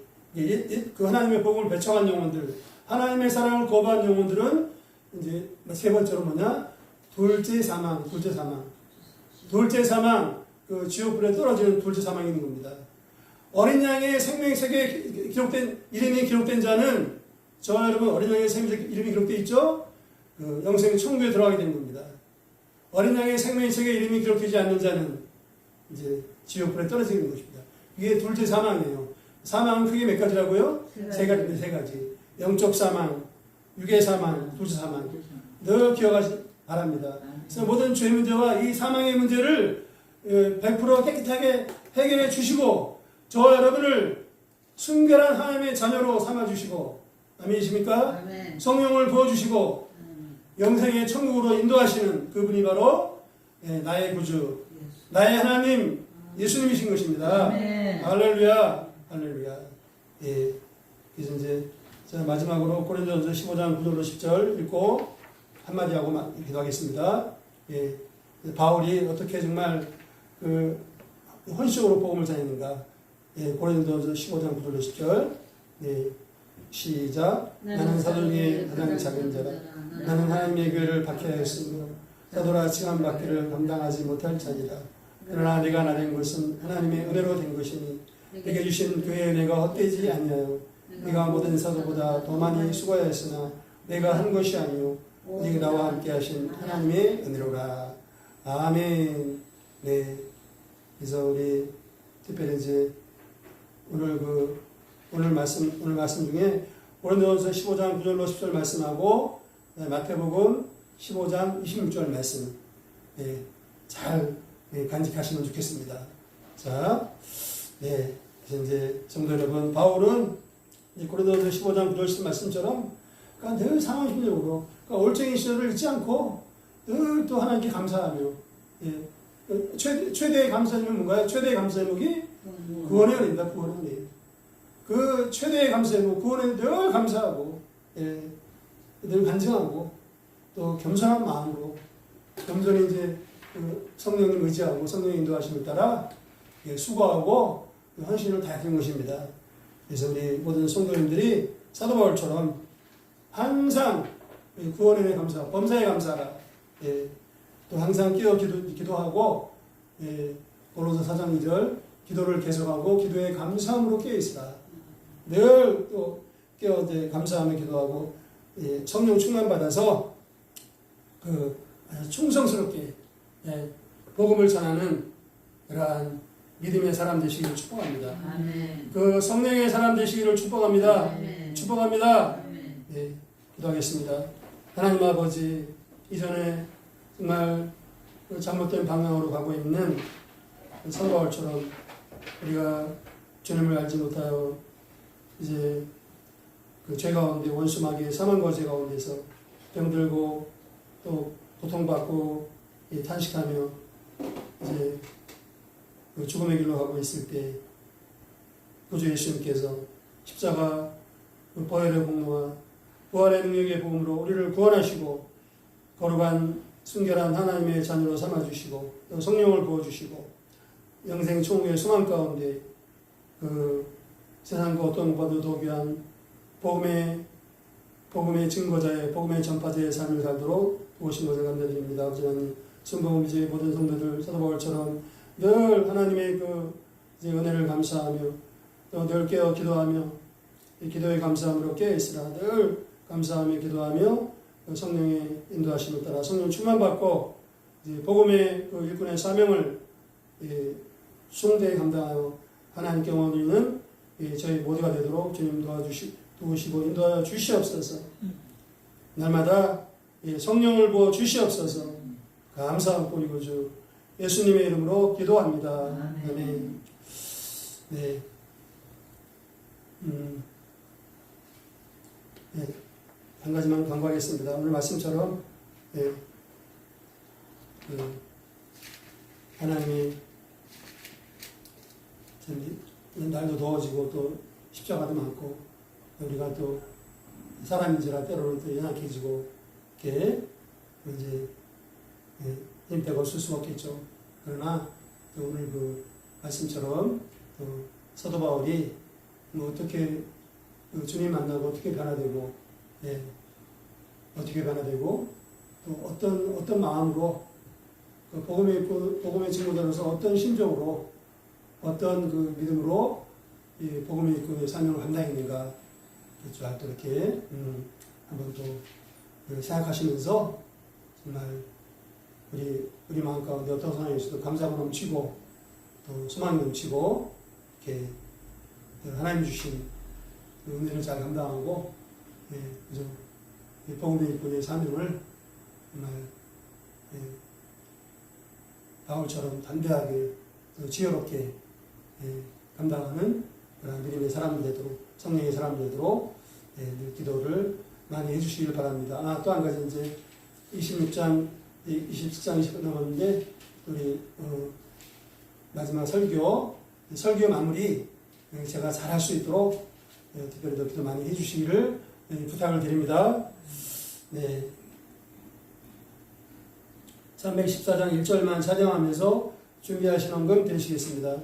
그 하나님의 복음을 배척한 영혼들, 하나님의 사랑을 거부한 영혼들은 이제 세 번째로 뭐냐? 둘째 사망, 그 지옥불에 떨어지는 둘째 사망이 있는 겁니다. 어린 양의 생명책에 이름이 기록된 자는 저와 여러분 어린 양의 생명책 이름이 기록되어 있죠? 그 영생 천국에 들어가게 된 겁니다. 어린 양의 생명책에 이름이 기록되지 않는 자는 이제 지옥불에 떨어지는 것입니다. 이게 둘째 사망이에요. 사망은 크게 몇 가지라고요? 세 가지. 영적 사망, 육의 사망, 둘째 사망. 늘 기억하시 바랍니다. 그래서 모든 죄 문제와 이 사망의 문제를 100% 깨끗하게 해결해 주시고 저와 여러분을 순결한 하나님의 자녀로 삼아주시고 아멘이십니까? 아멘. 성령을 부어주시고 영생의 천국으로 인도하시는 그분이 바로 나의 구주, 나의 하나님 예수님이신 것입니다. 아멘. 할렐루야. 예. 그래서 이제 자, 마지막으로 고린도전서 15장 9절로 10절 읽고 한마디 하고 기도하겠습니다. 예. 바울이 어떻게 정말 그 헌신적으로 복음을 전했는가? 예. 고린도전서 15장 9절로 10절. 예. 시작. 나는 사도 중에 가장 작은 자라. 나는 하나님의 교회를 박해하였으며 사도라 칭함 받기를 감당하지 못할 자니라. 그러나 내가 나된 것은 하나님의 은혜로 된 것이니 내게 주신 그의 은혜가 헛되지 아니하여 내가 모든 사도보다 더 많이 수고하였으나 내가 한 것이 아니요 오직 나와 함께 하신 하나님의 은혜로라. 아멘. 네. 그래서 우리 특별히 이제 오늘 말씀 중에 고린도전서 15장 9절로 10절 말씀하고 마태복음 15장 26절 말씀 잘 간직하시면 좋겠습니다. 자, 네. 그래서 이제 성도 여러분, 바울은 고린도전서 15장 9절 10절 말씀처럼 그러니까 늘 상황심적으로 그러니까 올챙이 시절을 잊지 않고 늘 또 하나님께 감사하며 최대의 감사 제목은 뭔가요? 최대의 감사 제목이 구원의 은혜입니다. 구원의 은혜. 그 최대의 감사 제목 구원에 늘 감사하고 늘 간증하고 또 겸손한 마음으로 겸손히 이제 그 성령님 의지하고 성령의 인도하심을 따라 수고하고 헌신을 다하는 것입니다. 그래서 우리 모든 성도님들이 사도 바울처럼 항상 구원에 대해 감사, 범사에 감사라. 또 항상 깨어 기도하고 고린도서 4장 2절 기도를 계속하고 기도에 감사함으로 깨어 있으라. 늘 또 깨어 감사하며 기도하고 성령 충만 받아서 그 충성스럽게 복음을 전하는 그러한 믿음의 사람 되시기를 축복합니다. 아멘. 그 성령의 사람 되시기를 축복합니다. 아멘. 축복합니다. 아멘. 네, 기도하겠습니다. 하나님 아버지, 이전에 정말 그 잘못된 방향으로 가고 있는 사도 바울처럼 우리가 주님을 알지 못하여 이제 그 죄 가운데 원수마귀의 사망과 죄 가운데서 병들고 또 고통받고 탄식하며 이제 그 죽음의 길로 가고 있을 때 구주 예수님께서 십자가 그 보혈의 공로와 부활의 능력의 복음으로 우리를 구원하시고 거룩한 순결한 하나님의 자녀로 삼아주시고 또 성령을 부어주시고 영생 총회의 소망 가운데 그 세상과 어떤 것보다도 더 귀한 복음의 증거자의 복음의 전파자의 삶을 살도록 도우신 것을 감사드립니다. 아버지 하나님, 순복음 이제 모든 성도들 사도 바울처럼 늘 하나님의 그 이제 은혜를 감사하며 또 늘 깨어 기도하며 이 기도의 감사함으로 깨어 있으라. 늘 감사하며 기도하며 성령의 인도하심을 따라 성령 충만 받고 이제 복음의 그 일꾼의 사명을 숭대에 감당하여 하나님께 원하는 저희 모두가 되도록 주님 도우시고 인도하여 주시옵소서. 날마다 성령을 부어 주시옵소서. 감사하고 우리 구주 예수님의 이름으로 기도합니다. 아멘. 네. 네. 한 가지만 강구하겠습니다. 오늘 말씀처럼 하나님이 날도 더워지고 또 십자가도 많고 우리가 또 사람인지라 때로는 또 연약해지고 이렇게 이제 힘빼고 쓸 수 없겠죠. 그러나 또 오늘 그 말씀처럼 또 사도 바울이 뭐 어떻게 주님 만나고 어떻게 변화되고 어떻게 변화되고 또 어떤 마음으로 그 복음의 친구들로서 어떤 심정으로 어떤 그 믿음으로 이 복음의 그 사명을 감당했는가 또 이렇게 한번 또 생각하시면서 정말 우리 마음 가운데 어떤 상황에서도 감사가 넘치고 또 소망이 넘치고 이렇게 하나님 주신 그 은혜를 잘 감당하고 그래서 복음의 일꾼의 사명을 정말 바울처럼 담대하게 지혜롭게 감당하는 그런 믿음의 사람들 되도록 성령의 사람들 되도록 늘 기도를 많이 해주시길 바랍니다. 또 한 가지 이제 27장 20분 남았는데 우리 마지막 설교 마무리 제가 잘 할 수 있도록 특별히 더 기도 많이 해주시기를 부탁을 드립니다. 네. 314장 1절만 찬양하면서 준비하신 헌금 드리시겠습니다.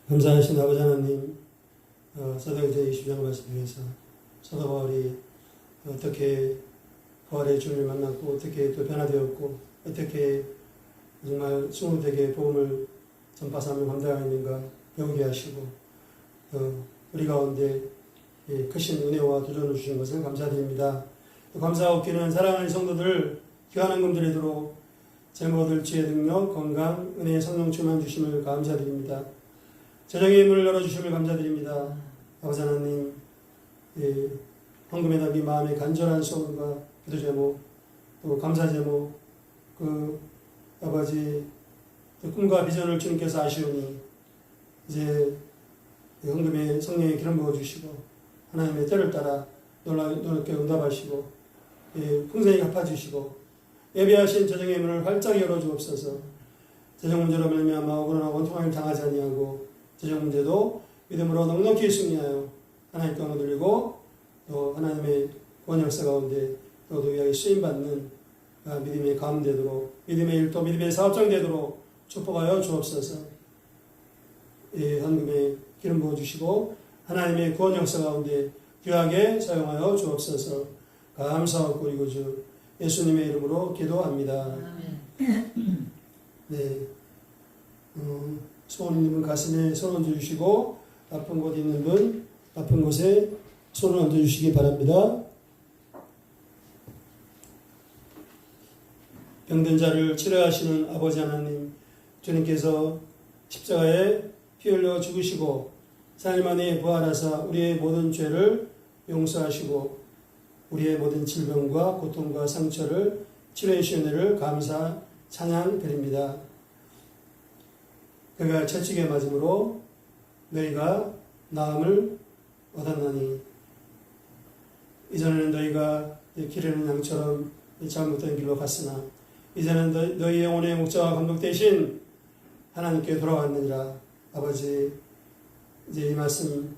감사하신 아버지 하나님, 사도행전 20장 말씀에서 사도 바울이 어떻게 부활의 주님을 만났고 어떻게 또 변화되었고 어떻게 정말 수고되게 복음을 전파사명 감당하는가 배우게 하시고 우리 가운데 크신 은혜와 도전을 주신 것을 감사드립니다. 또 감사하옵기는 사랑하는 성도들 귀한 헌금 드리도록 제모들 지혜 능력 건강 은혜의 성령 충만 주심을 감사드립니다. 재정의 문을 열어주심을 감사드립니다. 아버지 하나님, 헌금에 담긴 마음의 간절한 소원과 기도 제목 또 감사 제목 아버지 꿈과 비전을 주님께서 아시오니 이제 헌금에 성령의 기름 부어주시고 하나님의 때를 따라 놀랍게 응답하시고 풍성히 갚아주시고 예비하신 재정의 문을 활짝 열어주옵소서. 재정 문제로 말미암아 억울하나 원통함을 당하지 아니하고 재정 문제도 믿음으로 넉넉히 승리하여 하나님께 영광 돌리고 또 하나님의 구원 역사 가운데 또 위하여 쓰임받는 믿음의 가운데도록 믿음의 일도 믿음의 사업장 되도록 축복하여 주옵소서. 헌금에 기름 부어주시고 하나님의 구원 역사 가운데 귀하게 사용하여 주옵소서. 감사하고 이구주 예수님의 이름으로 기도합니다. 네, 소원 있는 분 가슴에 손 얹어주시고 아픈 곳 있는 분 아픈 곳에 손을 얹어주시기 바랍니다. 병든 자를 치료하시는 아버지 하나님, 주님께서 십자가에 피 흘려 죽으시고 4일 만에 부활하사 우리의 모든 죄를 용서하시고 우리의 모든 질병과 고통과 상처를 치료해 주신 은혜를 감사 찬양 드립니다. 그가 채찍에 맞음으로 너희가 나음을 얻었나니 이전에는 너희가 기르는 양처럼 잘못된 길로 갔으나 이제는 너희 영혼의 목자와 감독 대신 하나님께 돌아왔느니라. 아버지, 이제 이 말씀,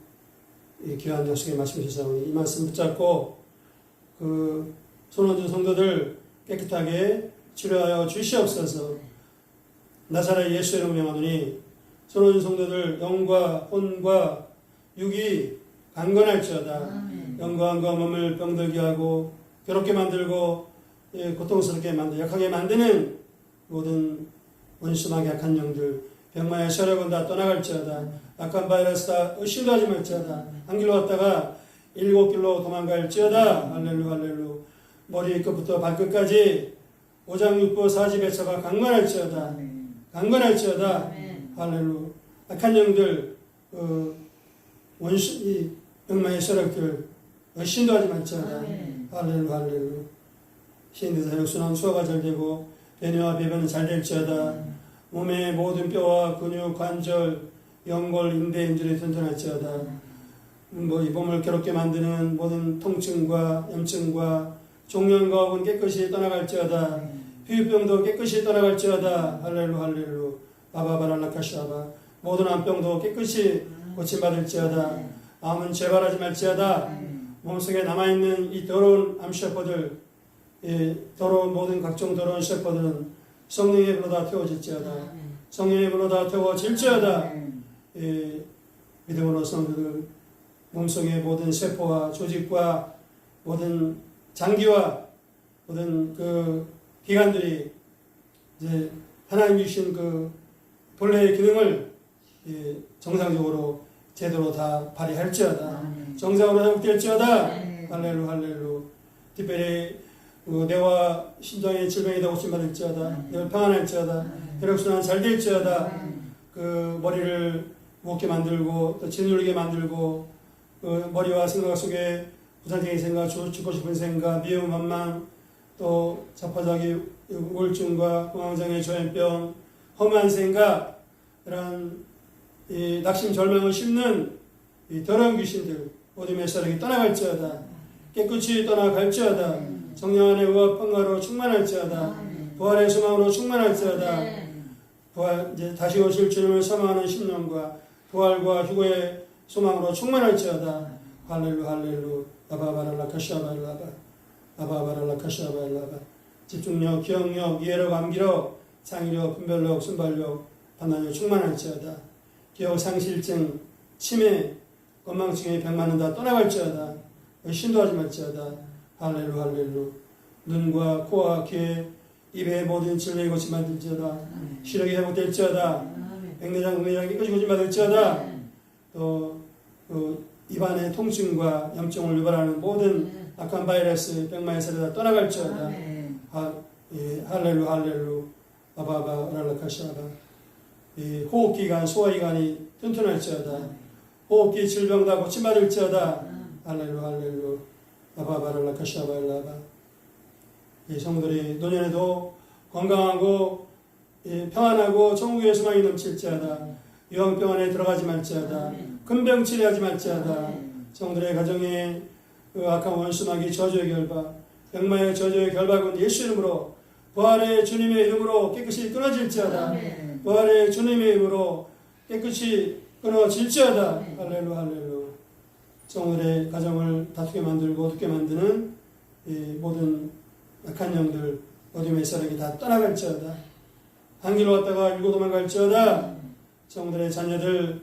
이 귀한 약속의 말씀 주시사오니 이 말씀 붙잡고 손 얹은 성도들 깨끗하게 치료하여 주시옵소서. 나사렛 예수의 이름으로 명하노니 손 얹은 성도들 영과 혼과 육이 강건할지어다. 영과 몸을 병들게 하고 괴롭게 만들고 고통스럽게 만들고 약하게 만드는 모든 원수막의 약한 영들 병마의 혈액은 다 떠나갈지어다. 악한 바이러스 다 의심도 하지 말지어다. 한 길로 갔다가 7길로 도망갈지어다. 할렐루 할렐루. 머리 끝부터 발끝까지 오장육부 사지배처가 강건할지어다. 강건할지어다. 할렐루. 악한 영들 원수 이 병마의 혈액들 의심도 하지 말지어다. 할렐루 할렐루. 시인들의 혈액순환 소화가 잘 되고 배뇨와 배변은 잘 될지어다. 몸의 모든 뼈와 근육, 관절, 연골, 인대, 인줄이 튼튼할지어다. 이 몸을 괴롭게 만드는 모든 통증과 염증과 종양과 혹은 깨끗이 떠나갈지어다. 피부병도 깨끗이 떠나갈지어다. 할렐루 할렐루. 바바바랄라카시아바. 모든 암병도 깨끗이 고침받을지어다. 암은 재발하지 말지어다. 몸속에 남아있는 이 더러운 암세포들, 더러운 모든 각종 더러운 세포들은 성령의 불로 다 태워질지어다. 성령의 불로 다 태워질지어다. 믿음으로 성도들 몸속의 모든 세포와 조직과 모든 장기와 모든 기관들이 이제 하나님 주신 본래의 기능을 정상적으로 제대로 다 발휘할지어다. 정상으로 회복될지어다. 할렐루 할렐루. 특별히 뇌와 심장의 질병이 다 고침받을지어다. 뇌를 평안할지어다. 혈액순환 잘 될지어다. 머리를 무겁게 만들고 또 짓누르게 만들고 머리와 생각 속에 부정적인 생각, 죽고 싶은 생각, 미움, 원망, 또 자파자기 우울증과 공황장애, 조현병, 험한 생각, 이런 이 낙심 절망을 심는 이 더러운 귀신들 어둠의 세력이 떠나갈지어다. 깨끗이 떠나갈지어다. 성령 안의 의와 평화로 충만할지어다. 부활의 소망으로 충만할지어다. 부활 이제 다시 오실 주님을 사모하는 심령과 부활과 휴거의 소망으로 충만할지어다. 할렐루 할렐루. 아바바랄라카시아바일라바. 아바바랄라카시아바일라바. 집중력, 기억력, 이해력, 암기력, 창의력, 분별력, 순발력, 판단력 충만할지어다. 기억 상실증, 치매, 건망증의 병만은 다 떠나갈지어다. 신도하지 말지어다. 할렐루 할렐루. 눈과 코와 귀, 입의 모든 질병이 고침받을지어다. 시력이 회복될지어다. 백내장, 음내장이 깨끗이 고침받을지어다. 또 입안의 통증과 염증을 유발하는 모든 악한 바이러스, 병마의 세례 다 떠나갈지어다. 할렐루 할렐루. 아바바 랄라카샤바. 이 호흡기관, 소화기관이 튼튼할지어다. 호흡기 질병 다 고침받을지어다. 할렐루 할렐루. 아바바 랄라카샤바 일라바. 이 성도들이 노년에도 건강하고 평안하고 천국의 소망이 넘칠지어다. 유황병 안에 들어가지 말지어다. 금병 치료하지 말지어다. 성도들의 가정에 그 악한 원수마귀 저주의 결박, 병마의 저주의 결박은 예수 이름으로 부활의 주님의 이름으로 깨끗이 끊어질지어다. 부활의 주님의 이름으로 깨끗이 끊어질지어다. 할렐루 할렐루. 성도들의 가정을 다투게 만들고 어둡게 만드는 이 모든 악한 영들 어둠의 사랑이 다 떠나갈지어다. 한 길로 왔다가 일고 도망갈지어다. 성도들의 자녀들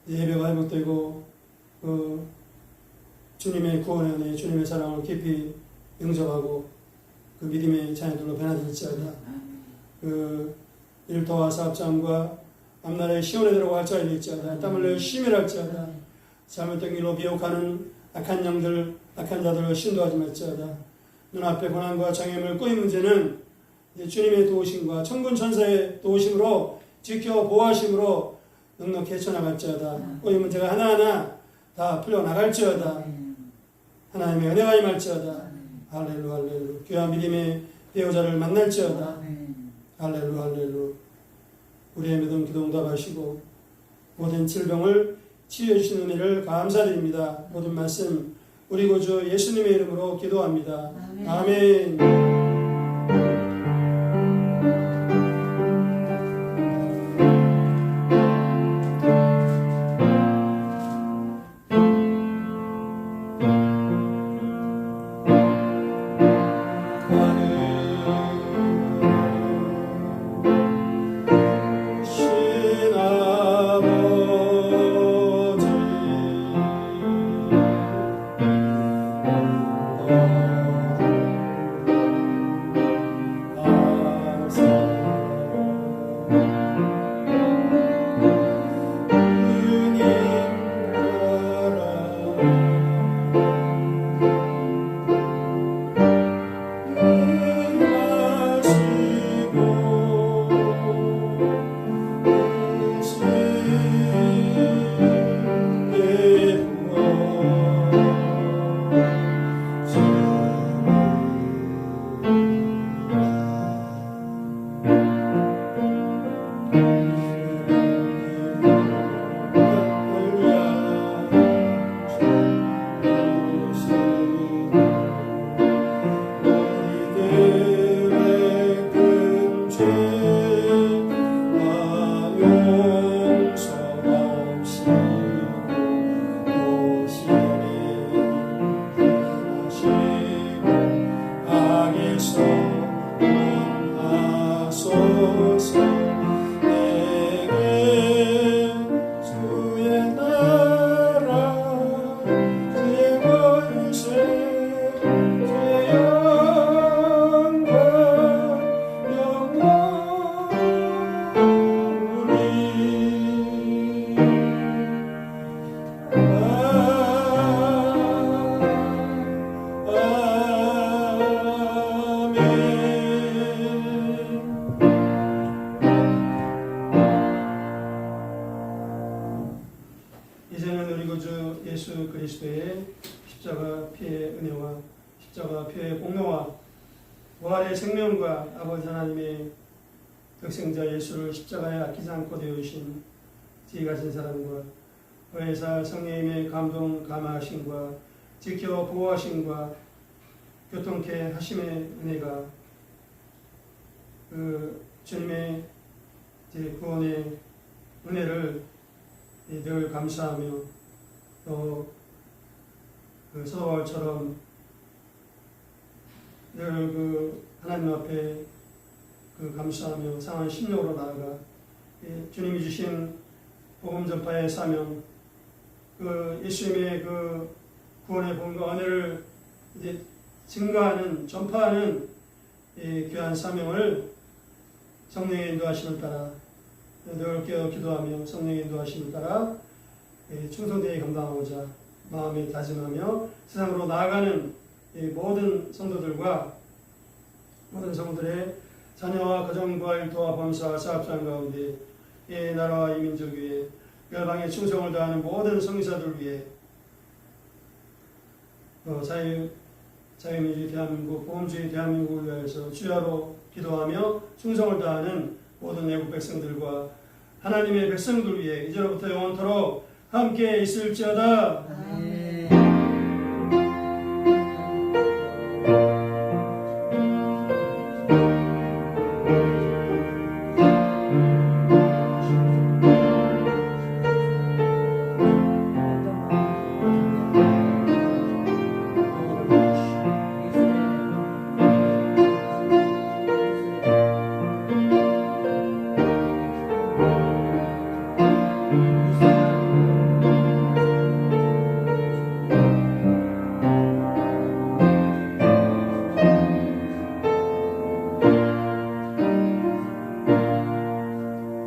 예배가 회복되고 그 주님의 구원의 은혜, 주님의 사랑을 깊이 영접하고 그 믿음의 자녀들로 변화될지어다. 그 일터와 사업장과 앞날에 시온에 들어갈 자가 될지어다. 땀을 흘려 심일할지어다. 잘못된 길로 미혹하는 악한 영들, 악한 자들을 신도하지 말지어다. 눈앞에 고난과 장애물 꼬인 문제는 주님의 도우심과 천군 천사의 도우심으로 지켜 보호하심으로 넉넉히 헤쳐나갈지어다. 꼬인 문제가 하나하나 다 풀려나갈지어다. 하나님의 은혜가 임할지어다. 할렐루 할렐루. 귀한 믿음의 배우자를 만날지어다. 할렐루 할렐루. 우리의 믿음 기도 응답하시고 모든 질병을 치유해 주시는 은혜를 감사드립니다. 모든 말씀 우리 구주 예수님의 이름으로 기도합니다. 아멘. 이제는 우리 구주 예수 그리스도의 십자가 피의 은혜와 십자가 피의 공로와 부활의 생명과 아버지 하나님의 독생자 예수를 십자가에 아끼지 않고 되어주신 지혜 가진 사람과 의사 성령님의 감동 감화하심과 지켜 보호하심과 교통케 하심의 은혜가 그 주님의 구원의 은혜를 늘 감사하며 또 그 서로처럼 늘 그 하나님 앞에 그 감사하며 상한 심령으로 나아가 주님이 주신 복음 전파의 사명, 그 예수님의 그 구원의 복음과 은혜를 이제 증거하는 전파하는 귀한 사명을 성령의 인도하심을 따라 늘 깨어 기도하며 성령의 인도하심을 따라 충성되게 감당하고자 마음에 다짐하며 세상으로 나아가는 모든 성도들과 모든 성도들의 자녀와 가정과 일터와 범사와 사업장 가운데 이 나라와 이 민족 위에 열방에 충성을 다하는 모든 성의사들 위해 자유민주주의 대한민국, 보험주의 대한민국을 위하여서 주야로 기도하며 충성을 다하는 모든 외국 백성들과 하나님의 백성들 위해 이제로부터 영원토록 함께 있을지어다. 아멘.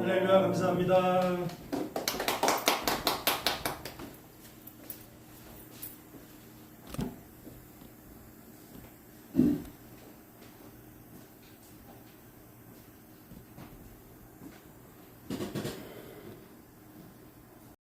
할렐루야 감사합니다.